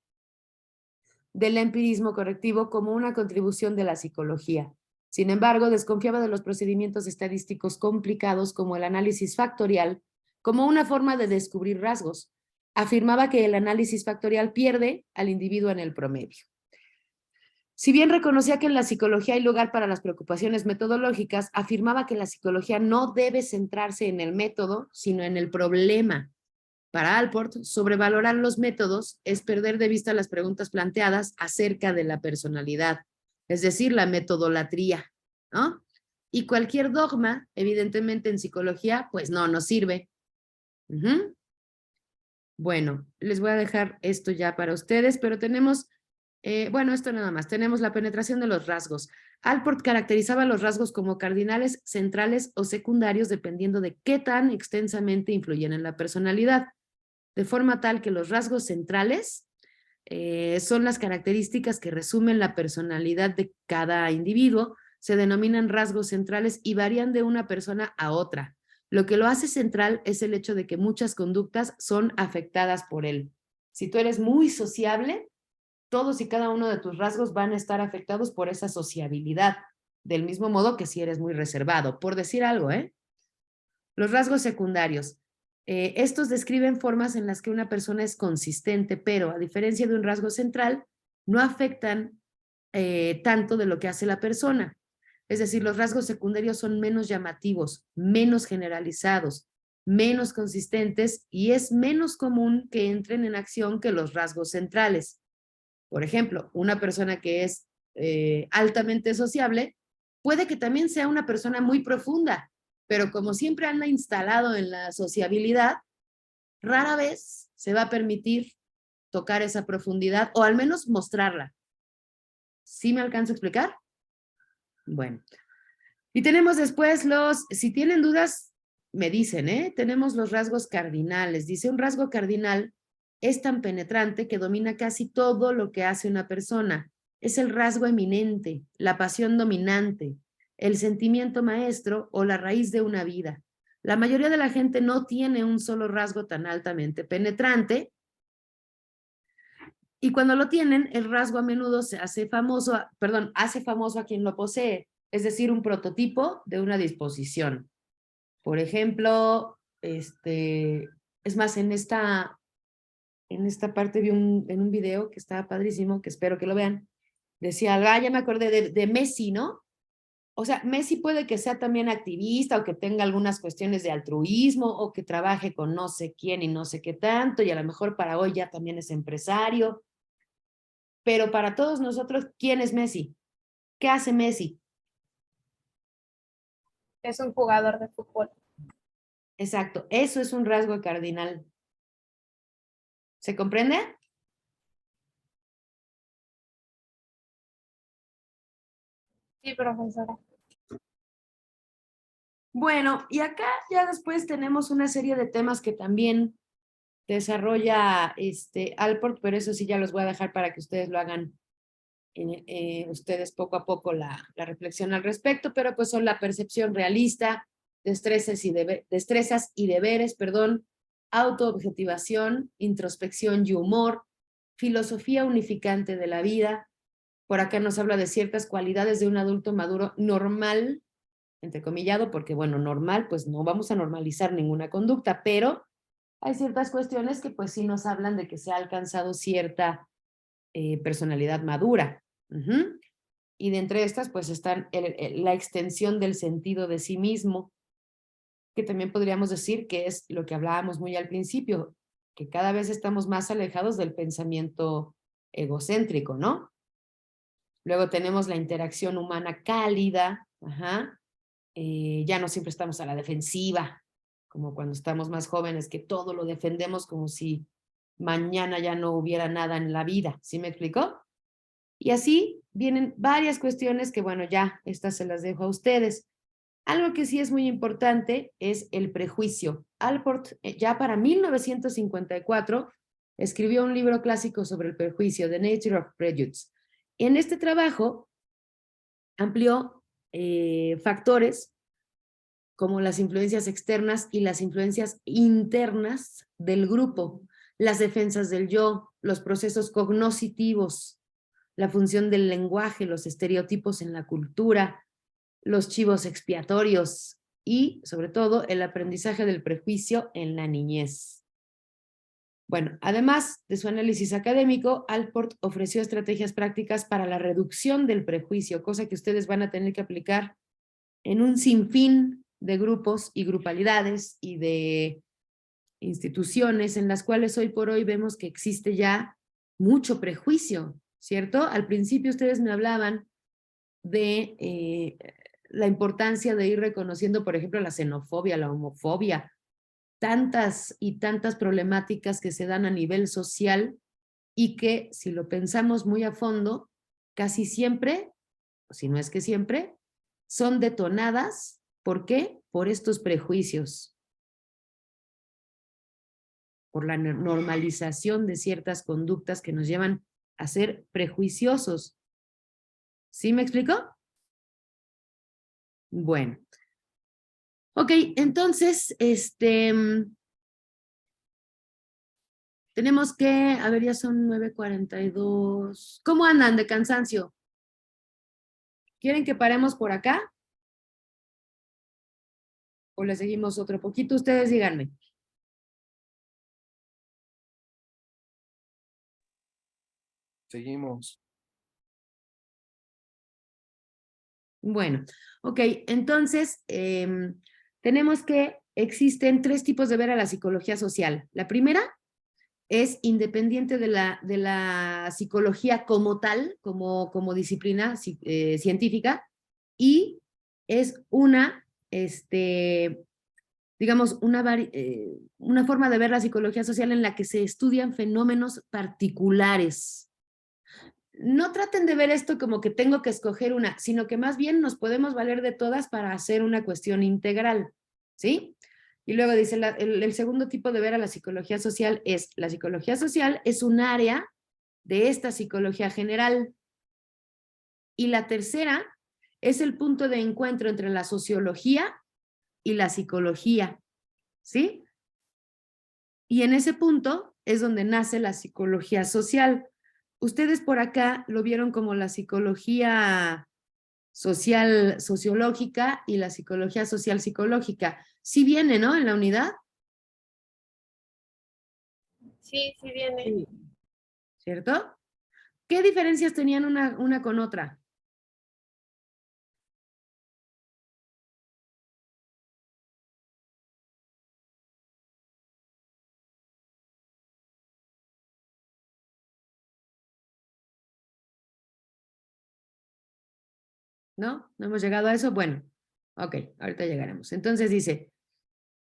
del empirismo correctivo como una contribución de la psicología. Sin embargo, desconfiaba de los procedimientos estadísticos complicados como el análisis factorial, como una forma de descubrir rasgos. Afirmaba que el análisis factorial pierde al individuo en el promedio. Si bien reconocía que en la psicología hay lugar para las preocupaciones metodológicas, afirmaba que la psicología no debe centrarse en el método, sino en el problema. Para Allport, sobrevalorar los métodos es perder de vista las preguntas planteadas acerca de la personalidad, es decir, la metodolatría, ¿no? Y cualquier dogma, evidentemente en psicología, pues no nos sirve. Bueno, les voy a dejar esto ya para ustedes, pero tenemos, bueno, esto nada más, tenemos la penetración de los rasgos. Allport caracterizaba los rasgos como cardinales, centrales o secundarios dependiendo de qué tan extensamente influyen en la personalidad, de forma tal que los rasgos centrales son las características que resumen la personalidad de cada individuo, se denominan rasgos centrales y varían de una persona a otra. Lo que lo hace central es el hecho de que muchas conductas son afectadas por él. Si tú eres muy sociable, todos y cada uno de tus rasgos van a estar afectados por esa sociabilidad, del mismo modo que si eres muy reservado, por decir algo, ¿eh? Los rasgos secundarios. Estos describen formas en las que una persona es consistente, pero a diferencia de un rasgo central, no afectan tanto de lo que hace la persona. Es decir, los rasgos secundarios son menos llamativos, menos generalizados, menos consistentes y es menos común que entren en acción que los rasgos centrales. Por ejemplo, una persona que es altamente sociable puede que también sea una persona muy profunda, pero como siempre anda instalado en la sociabilidad, rara vez se va a permitir tocar esa profundidad o al menos mostrarla. ¿Sí me alcanzo a explicar? Bueno. Y tenemos después si tienen dudas, me dicen, tenemos los rasgos cardinales. Dice, un rasgo cardinal es tan penetrante que domina casi todo lo que hace una persona. Es el rasgo eminente, la pasión dominante, el sentimiento maestro o la raíz de una vida. La mayoría de la gente no tiene un solo rasgo tan altamente penetrante, y cuando lo tienen, el rasgo a menudo se hace famoso, hace famoso a quien lo posee, es decir, un prototipo de una disposición. Por ejemplo, es más, en esta parte vi en un video que estaba padrísimo, que espero que lo vean, decía, ya me acordé de Messi, ¿no? O sea, Messi puede que sea también activista o que tenga algunas cuestiones de altruismo o que trabaje con no sé quién y no sé qué tanto, y a lo mejor para hoy ya también es empresario. Pero para todos nosotros, ¿quién es Messi? ¿Qué hace Messi? Es un jugador de fútbol. Exacto, eso es un rasgo cardinal. ¿Se comprende? Sí, profesora. Bueno, y acá ya después tenemos una serie de temas que también desarrolla Allport, pero eso sí ya los voy a dejar para que ustedes lo hagan ustedes poco a poco la reflexión al respecto, pero pues son la percepción realista, destrezas y deberes, autoobjetivación, introspección y humor, filosofía unificante de la vida. Por acá nos habla de ciertas cualidades de un adulto maduro normal, entrecomillado, porque bueno, normal, pues no vamos a normalizar ninguna conducta, pero hay ciertas cuestiones que pues sí nos hablan de que se ha alcanzado cierta personalidad madura. Y de entre estas pues están la extensión del sentido de sí mismo, que también podríamos decir que es lo que hablábamos muy al principio, que cada vez estamos más alejados del pensamiento egocéntrico, ¿no? Luego tenemos la interacción humana cálida, ya no siempre estamos a la defensiva, como cuando estamos más jóvenes, que todo lo defendemos como si mañana ya no hubiera nada en la vida, ¿sí me explicó? Y así vienen varias cuestiones que, bueno, ya estas se las dejo a ustedes. Algo que sí es muy importante es el prejuicio. Allport, ya para 1954, escribió un libro clásico sobre el prejuicio, The Nature of Prejudice. En este trabajo amplió factores como las influencias externas y las influencias internas del grupo, las defensas del yo, los procesos cognitivos, la función del lenguaje, los estereotipos en la cultura, los chivos expiatorios y, sobre todo, el aprendizaje del prejuicio en la niñez. Bueno, además de su análisis académico, Allport ofreció estrategias prácticas para la reducción del prejuicio, cosa que ustedes van a tener que aplicar en un sinfín de grupos y grupalidades y de instituciones en las cuales hoy por hoy vemos que existe ya mucho prejuicio, ¿cierto? Al principio ustedes me hablaban de la importancia de ir reconociendo, por ejemplo, la xenofobia, la homofobia, tantas y tantas problemáticas que se dan a nivel social y que, si lo pensamos muy a fondo, casi siempre, o si no es que siempre, son detonadas. ¿Por qué? Por estos prejuicios, por la normalización de ciertas conductas que nos llevan a ser prejuiciosos. ¿Sí me explico? Bueno. Ok, entonces, tenemos que, a ver, ya son 9:42. ¿Cómo andan de cansancio? ¿Quieren que paremos por acá? ¿O le seguimos otro poquito? Ustedes díganme. Seguimos. Bueno, ok, entonces tenemos que existen 3 tipos de ver a la psicología social. La primera es independiente de la psicología como tal, como disciplina científica, y es una, digamos, una forma de ver la psicología social en la que se estudian fenómenos particulares. No traten de ver esto como que tengo que escoger una, sino que más bien nos podemos valer de todas para hacer una cuestión integral, ¿sí? Y luego dice, el segundo tipo de ver a la psicología social es un área de esta psicología general. Y la tercera es el punto de encuentro entre la sociología y la psicología, ¿sí? Y en ese punto es donde nace la psicología social. Ustedes por acá lo vieron como la psicología social sociológica y la psicología social psicológica. Sí viene, ¿no? En la unidad. Sí, sí viene. Sí. ¿Cierto? ¿Qué diferencias tenían una con otra? ¿No? ¿No hemos llegado a eso? Bueno, ok, ahorita llegaremos. Entonces dice,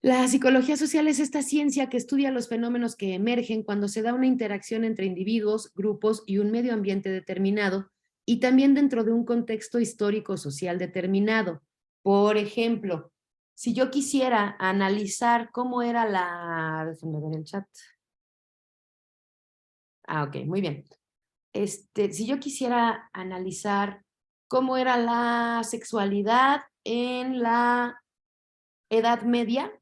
la psicología social es esta ciencia que estudia los fenómenos que emergen cuando se da una interacción entre individuos, grupos y un medio ambiente determinado, y también dentro de un contexto histórico-social determinado. Por ejemplo, si yo quisiera analizar cómo era déjenme ver el chat. Ok, muy bien. Si yo quisiera analizar cómo era la sexualidad en la Edad Media,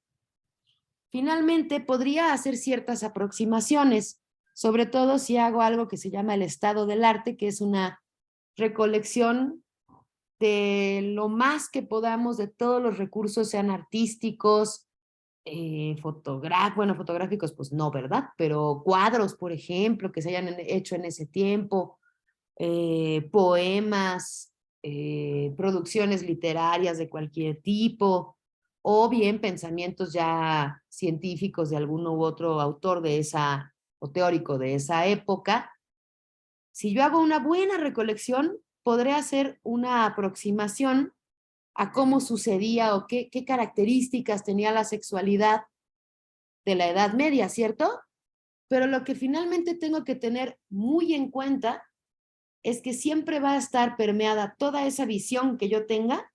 finalmente podría hacer ciertas aproximaciones, sobre todo si hago algo que se llama el estado del arte, que es una recolección de lo más que podamos de todos los recursos, sean artísticos, fotográficos, pues no, ¿verdad? Pero cuadros, por ejemplo, que se hayan hecho en ese tiempo, poemas, producciones literarias de cualquier tipo, o bien pensamientos ya científicos de algún u otro autor de esa, o teórico de esa época. Si yo hago una buena recolección, podré hacer una aproximación a cómo sucedía o qué características tenía la sexualidad de la Edad Media, ¿cierto? Pero lo que finalmente tengo que tener muy en cuenta es que siempre va a estar permeada toda esa visión que yo tenga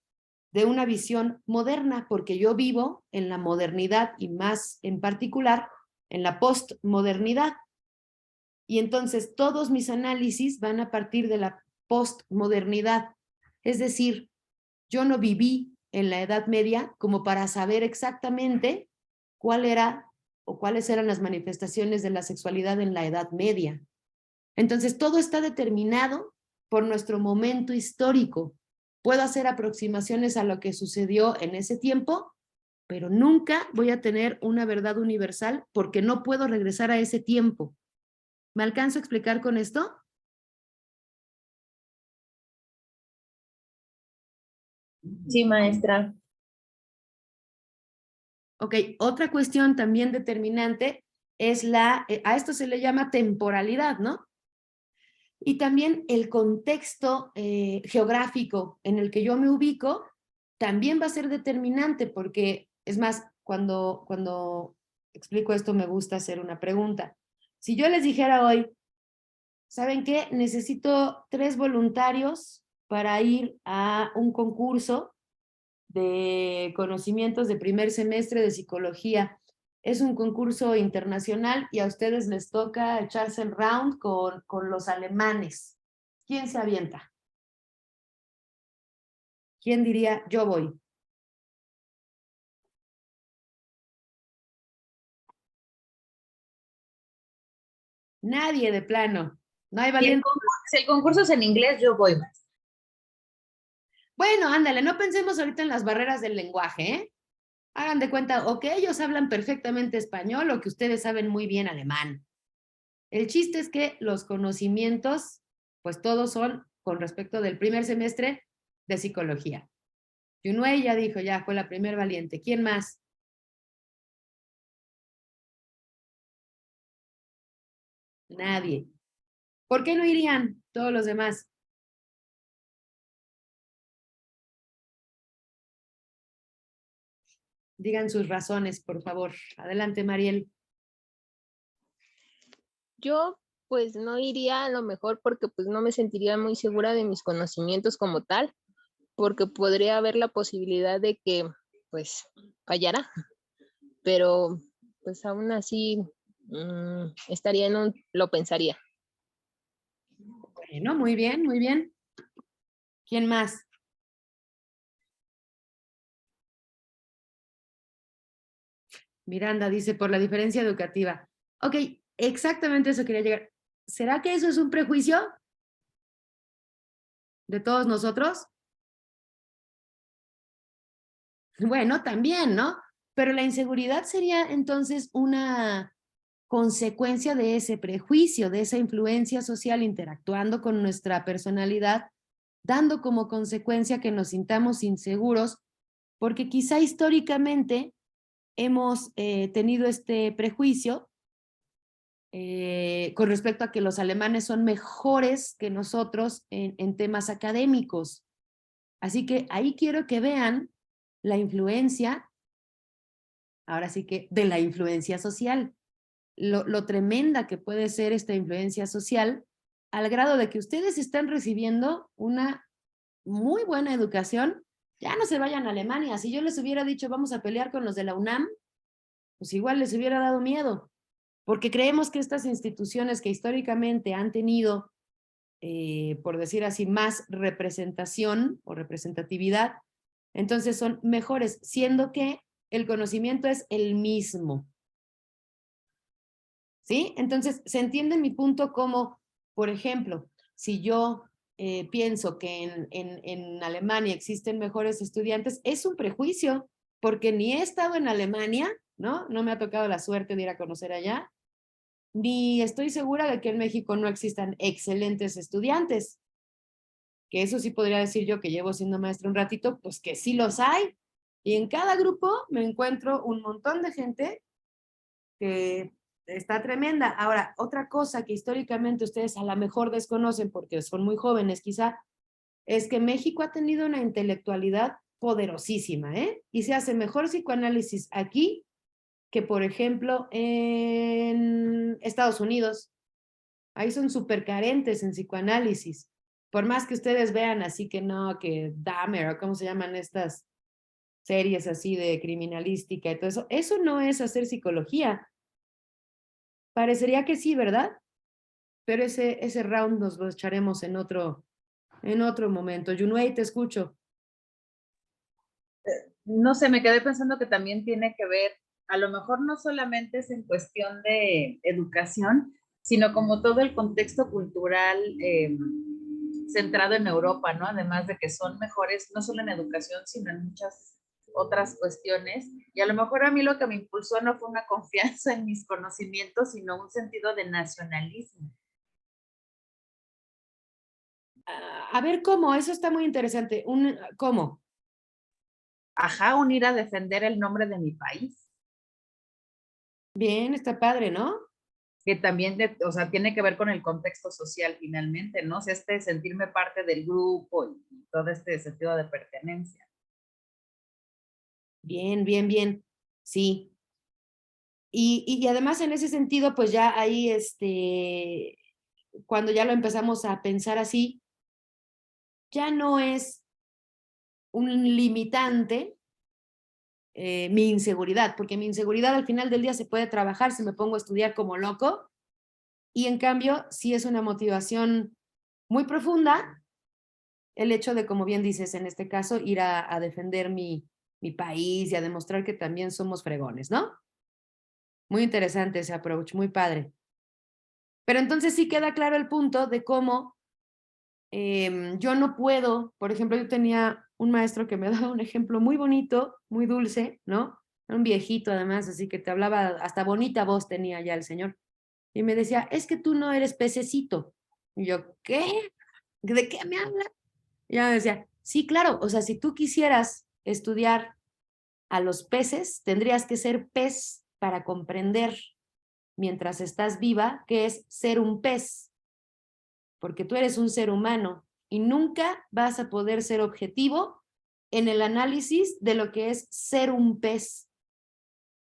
de una visión moderna, porque yo vivo en la modernidad y más en particular en la postmodernidad. Y entonces todos mis análisis van a partir de la postmodernidad. Es decir, yo no viví en la Edad Media como para saber exactamente cuál era o cuáles eran las manifestaciones de la sexualidad en la Edad Media. Entonces, todo está determinado por nuestro momento histórico. Puedo hacer aproximaciones a lo que sucedió en ese tiempo, pero nunca voy a tener una verdad universal porque no puedo regresar a ese tiempo. ¿Me alcanzo a explicar con esto? Sí, maestra. Ok, otra cuestión también determinante es a esto se le llama temporalidad, ¿no? Y también el contexto geográfico en el que yo me ubico también va a ser determinante porque, es más, cuando explico esto me gusta hacer una pregunta. Si yo les dijera hoy, ¿saben qué? Necesito 3 voluntarios para ir a un concurso de conocimientos de primer semestre de psicología. Es un concurso internacional y a ustedes les toca echarse el round con los alemanes. ¿Quién se avienta? ¿Quién diría, yo voy? Nadie de plano. No hay valiente. Si el concurso es en inglés, yo voy más. Bueno, ándale, no pensemos ahorita en las barreras del lenguaje, ¿eh? Hagan de cuenta o que ellos hablan perfectamente español o que ustedes saben muy bien alemán. El chiste es que los conocimientos, pues todos son con respecto del primer semestre de psicología. Yunwei ya dijo, ya fue la primer valiente. ¿Quién más? Nadie. ¿Por qué no irían todos los demás? Digan sus razones, por favor. Adelante, Mariel. Yo pues no iría a lo mejor porque pues no me sentiría muy segura de mis conocimientos como tal, porque podría haber la posibilidad de que pues fallara, pero pues aún así estaría lo pensaría. Bueno, muy bien, muy bien. ¿Quién más? Miranda dice, por la diferencia educativa. Ok, exactamente eso quería llegar. ¿Será que eso es un prejuicio de todos nosotros? Bueno, también, ¿no? Pero la inseguridad sería entonces una consecuencia de ese prejuicio, de esa influencia social interactuando con nuestra personalidad, dando como consecuencia que nos sintamos inseguros, porque quizá históricamente hemos tenido este prejuicio con respecto a que los alemanes son mejores que nosotros en temas académicos. Así que ahí quiero que vean la influencia, ahora sí que de la influencia social, lo tremenda que puede ser esta influencia social, al grado de que ustedes están recibiendo una muy buena educación. Ya no se vayan a Alemania. Si yo les hubiera dicho vamos a pelear con los de la UNAM, pues igual les hubiera dado miedo, porque creemos que estas instituciones que históricamente han tenido, por decir así, más representación o representatividad, entonces son mejores, siendo que el conocimiento es el mismo. ¿Sí? Entonces, se entiende mi punto como, por ejemplo, si yo pienso que en Alemania existen mejores estudiantes, es un prejuicio, porque ni he estado en Alemania, ¿no? No me ha tocado la suerte de ir a conocer allá, ni estoy segura de que en México no existan excelentes estudiantes, que eso sí podría decir yo que llevo siendo maestra un ratito, pues que sí los hay. Y en cada grupo me encuentro un montón de gente que está tremenda. Ahora, otra cosa que históricamente ustedes a lo mejor desconocen porque son muy jóvenes quizá, es que México ha tenido una intelectualidad poderosísima, ¿eh? Y se hace mejor psicoanálisis aquí que, por ejemplo, en Estados Unidos. Ahí son súper carentes en psicoanálisis. Por más que ustedes vean así que no, que Dahmer, o cómo se llaman estas series así de criminalística y todo eso, eso no es hacer psicología. Parecería que sí, ¿verdad? Pero ese round nos lo echaremos en otro momento. Yunwei, te escucho. No sé, me quedé pensando que también tiene que ver, a lo mejor no solamente es en cuestión de educación, sino como todo el contexto cultural centrado en Europa, ¿no? Además de que son mejores, no solo en educación, sino en muchas otras cuestiones. Y a lo mejor a mí lo que me impulsó no fue una confianza en mis conocimientos, sino un sentido de nacionalismo. A ver, ¿cómo? Eso está muy interesante. ¿Cómo? Ajá, unir a defender el nombre de mi país. Bien, está padre, ¿no? Que también, o sea, tiene que ver con el contexto social finalmente, ¿no? O sea, sentirme parte del grupo y todo este sentido de pertenencia. Bien, bien, bien. Sí. Y además en ese sentido, pues ya ahí, cuando ya lo empezamos a pensar así, ya no es un limitante mi inseguridad, porque mi inseguridad al final del día se puede trabajar si me pongo a estudiar como loco, y en cambio sí es una motivación muy profunda el hecho de, como bien dices, en este caso, ir a defender mi país y a demostrar que también somos fregones, ¿no? Muy interesante ese approach, muy padre. Pero entonces sí queda claro el punto de cómo yo no puedo, por ejemplo, yo tenía un maestro que me daba un ejemplo muy bonito, muy dulce, ¿no? Un viejito además, así que te hablaba, hasta bonita voz tenía ya el señor. Y me decía, es que tú no eres pececito. Y yo, ¿qué? ¿De qué me habla? Y ella me decía, sí, claro, o sea, si tú quisieras estudiar a los peces, tendrías que ser pez para comprender mientras estás viva qué es ser un pez, porque tú eres un ser humano y nunca vas a poder ser objetivo en el análisis de lo que es ser un pez.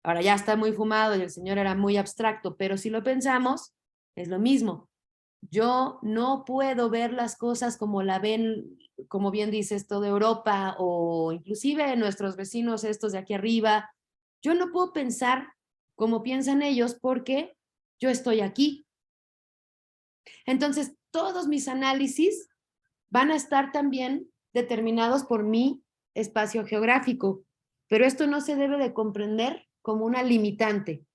Ahora ya está muy fumado y el señor era muy abstracto, pero si lo pensamos, es lo mismo. Yo no puedo ver las cosas como la ven, como bien dices, toda Europa o inclusive nuestros vecinos estos de aquí arriba. Yo no puedo pensar como piensan ellos porque yo estoy aquí. Entonces, todos mis análisis van a estar también determinados por mi espacio geográfico, pero esto no se debe de comprender como una limitante,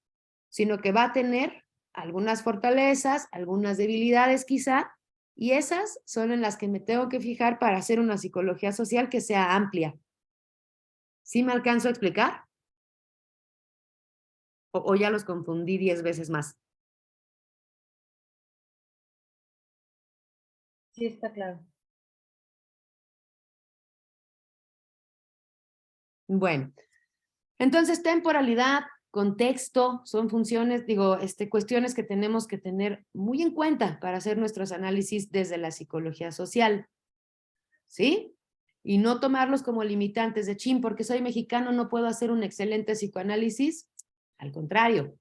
sino que va a tener algunas fortalezas, algunas debilidades quizá, y esas son en las que me tengo que fijar para hacer una psicología social que sea amplia. ¿Sí me alcanzo a explicar? ¿O ya los confundí 10 veces más? Sí, está claro. Bueno, entonces temporalidad, contexto, son funciones, cuestiones que tenemos que tener muy en cuenta para hacer nuestros análisis desde la psicología social, ¿sí? Y no tomarlos como limitantes de chin, porque soy mexicano, no puedo hacer un excelente psicoanálisis. Al contrario,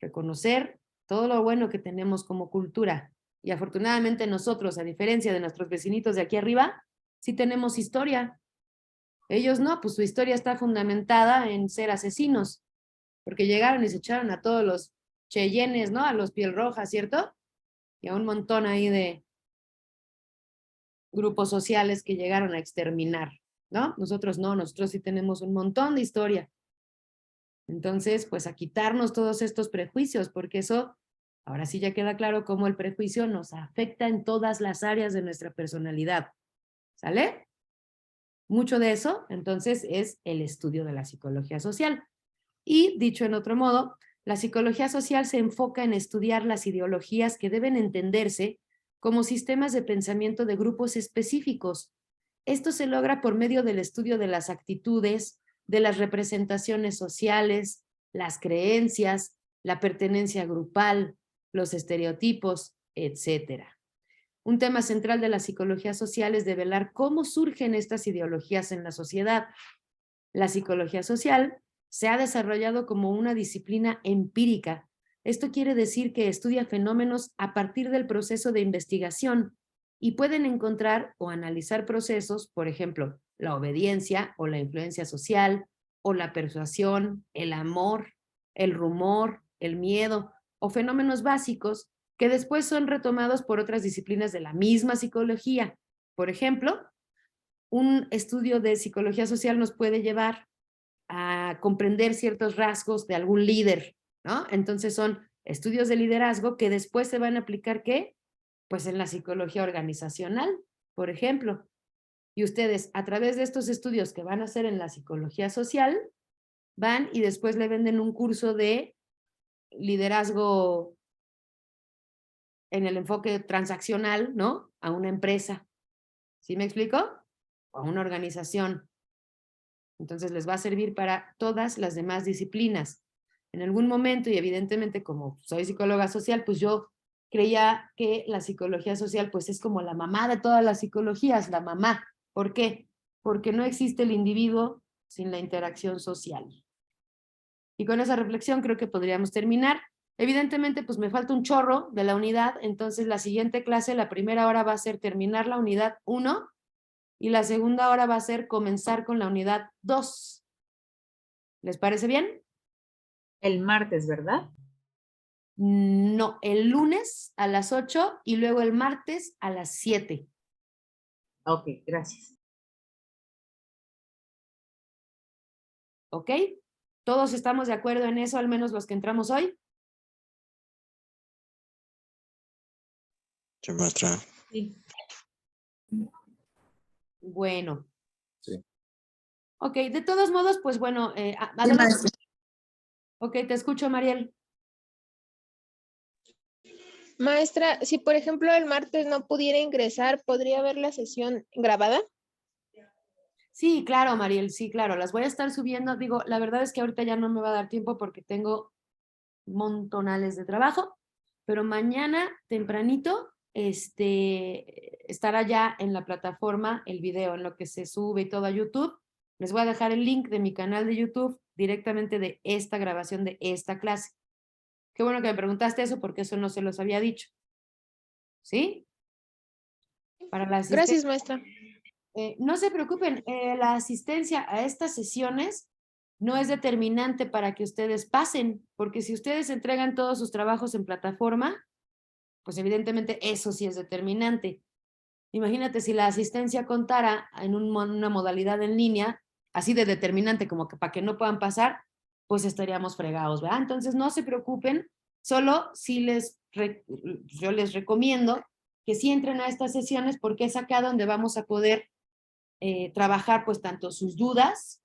reconocer todo lo bueno que tenemos como cultura. Y afortunadamente nosotros, a diferencia de nuestros vecinitos de aquí arriba, sí tenemos historia. Ellos no, pues su historia está fundamentada en ser asesinos, porque llegaron y se echaron a todos los cheyennes, ¿no? A los piel rojas, ¿cierto? Y a un montón ahí de grupos sociales que llegaron a exterminar, ¿no? Nosotros no, nosotros sí tenemos un montón de historia. Entonces, pues a quitarnos todos estos prejuicios, porque eso, ahora sí ya queda claro cómo el prejuicio nos afecta en todas las áreas de nuestra personalidad. ¿Sale? Mucho de eso, entonces, es el estudio de la psicología social. Y, dicho en otro modo, la psicología social se enfoca en estudiar las ideologías que deben entenderse como sistemas de pensamiento de grupos específicos. Esto se logra por medio del estudio de las actitudes, de las representaciones sociales, las creencias, la pertenencia grupal, los estereotipos, etc. Un tema central de la psicología social es develar cómo surgen estas ideologías en la sociedad. La psicología social se ha desarrollado como una disciplina empírica. Esto quiere decir que estudia fenómenos a partir del proceso de investigación y pueden encontrar o analizar procesos, por ejemplo, la obediencia o la influencia social, o la persuasión, el amor, el rumor, el miedo, o fenómenos básicos que después son retomados por otras disciplinas de la misma psicología. Por ejemplo, un estudio de psicología social nos puede llevar a comprender ciertos rasgos de algún líder, ¿no? Entonces son estudios de liderazgo que después se van a aplicar, ¿qué? Pues en la psicología organizacional, por ejemplo. Y ustedes, a través de estos estudios que van a hacer en la psicología social, van y después le venden un curso de liderazgo en el enfoque transaccional, ¿no? A una empresa. ¿Sí me explico? O a una organización. Entonces les va a servir para todas las demás disciplinas. En algún momento, y evidentemente como soy psicóloga social, pues yo creía que la psicología social pues es como la mamá de todas las psicologías, la mamá. ¿Por qué? Porque no existe el individuo sin la interacción social. Y con esa reflexión creo que podríamos terminar. Evidentemente, pues me falta un chorro de la unidad, entonces la siguiente clase, la primera hora va a ser terminar la unidad 1 y la segunda hora va a ser comenzar con la unidad 2. ¿Les parece bien? El martes, ¿verdad? No, el lunes a las 8 y luego el martes a las 7. Ok, gracias. ¿Ok? ¿Todos estamos de acuerdo en eso, al menos los que entramos hoy? Sí, maestra. Sí. Bueno. Sí. Ok, de todos modos, pues bueno, Sí, adelante. maestra. Ok, te escucho, Mariel. Maestra, si por ejemplo el martes no pudiera ingresar, ¿podría ver la sesión grabada? Sí, claro, Mariel, sí, claro, las voy a estar subiendo. Digo, la verdad es que ahorita ya no me va a dar tiempo porque tengo montonales de trabajo, pero mañana tempranito estará ya en la plataforma el video, en lo que se sube y todo a YouTube. Les voy a dejar el link de mi canal de YouTube directamente de esta grabación de esta clase. Qué bueno que me preguntaste eso porque eso no se los había dicho. ¿Sí? Para la Gracias, maestra. no se preocupen, la asistencia a estas sesiones no es determinante para que ustedes pasen, porque si ustedes entregan todos sus trabajos en plataforma, pues evidentemente eso sí es determinante. Imagínate si la asistencia contara en una modalidad en línea, así de determinante como que para que no puedan pasar, pues estaríamos fregados, ¿verdad? Entonces no se preocupen, solo si yo les recomiendo que sí entren a estas sesiones porque es acá donde vamos a poder trabajar pues tanto sus dudas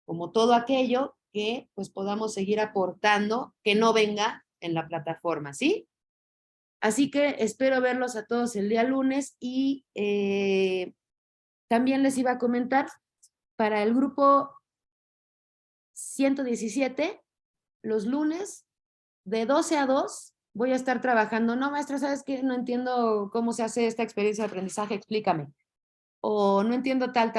como todo aquello que pues podamos seguir aportando que no venga en la plataforma, ¿sí? Así que espero verlos a todos el día lunes y también les iba a comentar para el grupo 117, los lunes de 12 a 2 voy a estar trabajando. No, maestra, ¿sabes qué? No entiendo cómo se hace esta experiencia de aprendizaje, explícame. O no entiendo tal.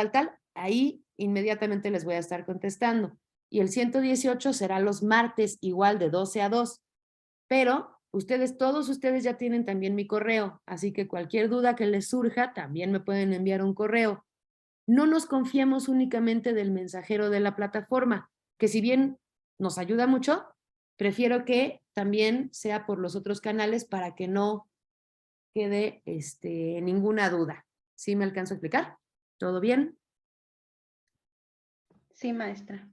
Ahí inmediatamente les voy a estar contestando. Y el 118 será los martes igual de 12 a 2. Pero todos ustedes ya tienen también mi correo, así que cualquier duda que les surja, también me pueden enviar un correo. No nos confiemos únicamente del mensajero de la plataforma, que si bien nos ayuda mucho, prefiero que también sea por los otros canales para que no quede ninguna duda. ¿Sí me alcanzo a explicar? ¿Todo bien? Sí, maestra.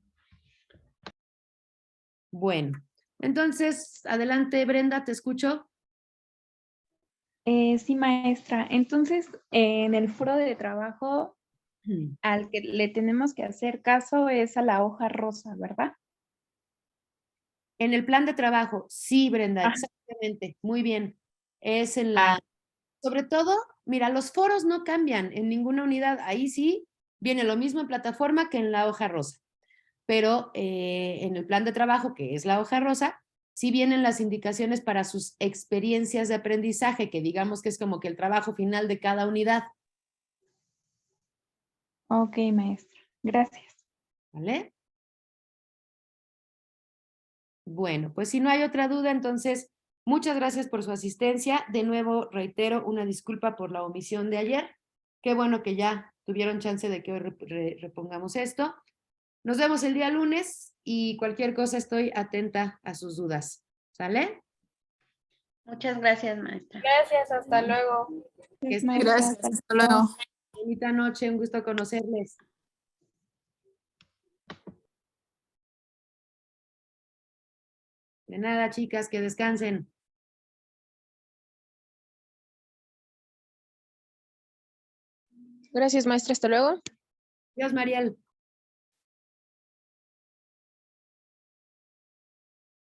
Bueno, entonces, adelante, Brenda, te escucho. Sí, maestra. Entonces, en el foro de trabajo, al que le tenemos que hacer caso es a la hoja rosa, ¿verdad? En el plan de trabajo, sí, Brenda, Ajá. exactamente, muy bien. Es en la, sobre todo, mira, los foros no cambian en ninguna unidad, ahí sí viene lo mismo en plataforma que en la hoja rosa, pero en el plan de trabajo, que es la hoja rosa, sí vienen las indicaciones para sus experiencias de aprendizaje, que digamos que es como que el trabajo final de cada unidad. Ok, maestra. Gracias. ¿Vale? Bueno, pues si no hay otra duda, entonces muchas gracias por su asistencia. De nuevo, reitero una disculpa por la omisión de ayer. Qué bueno que ya tuvieron chance de que hoy repongamos esto. Nos vemos el día lunes y cualquier cosa estoy atenta a sus dudas. ¿Sale? Muchas gracias, maestra. Gracias, hasta luego. Que Gracias, estén maestra. Gracias, hasta luego. bonita noche, un gusto conocerles. De nada, chicas, que descansen. Gracias, maestra, hasta luego. Adiós, Mariel.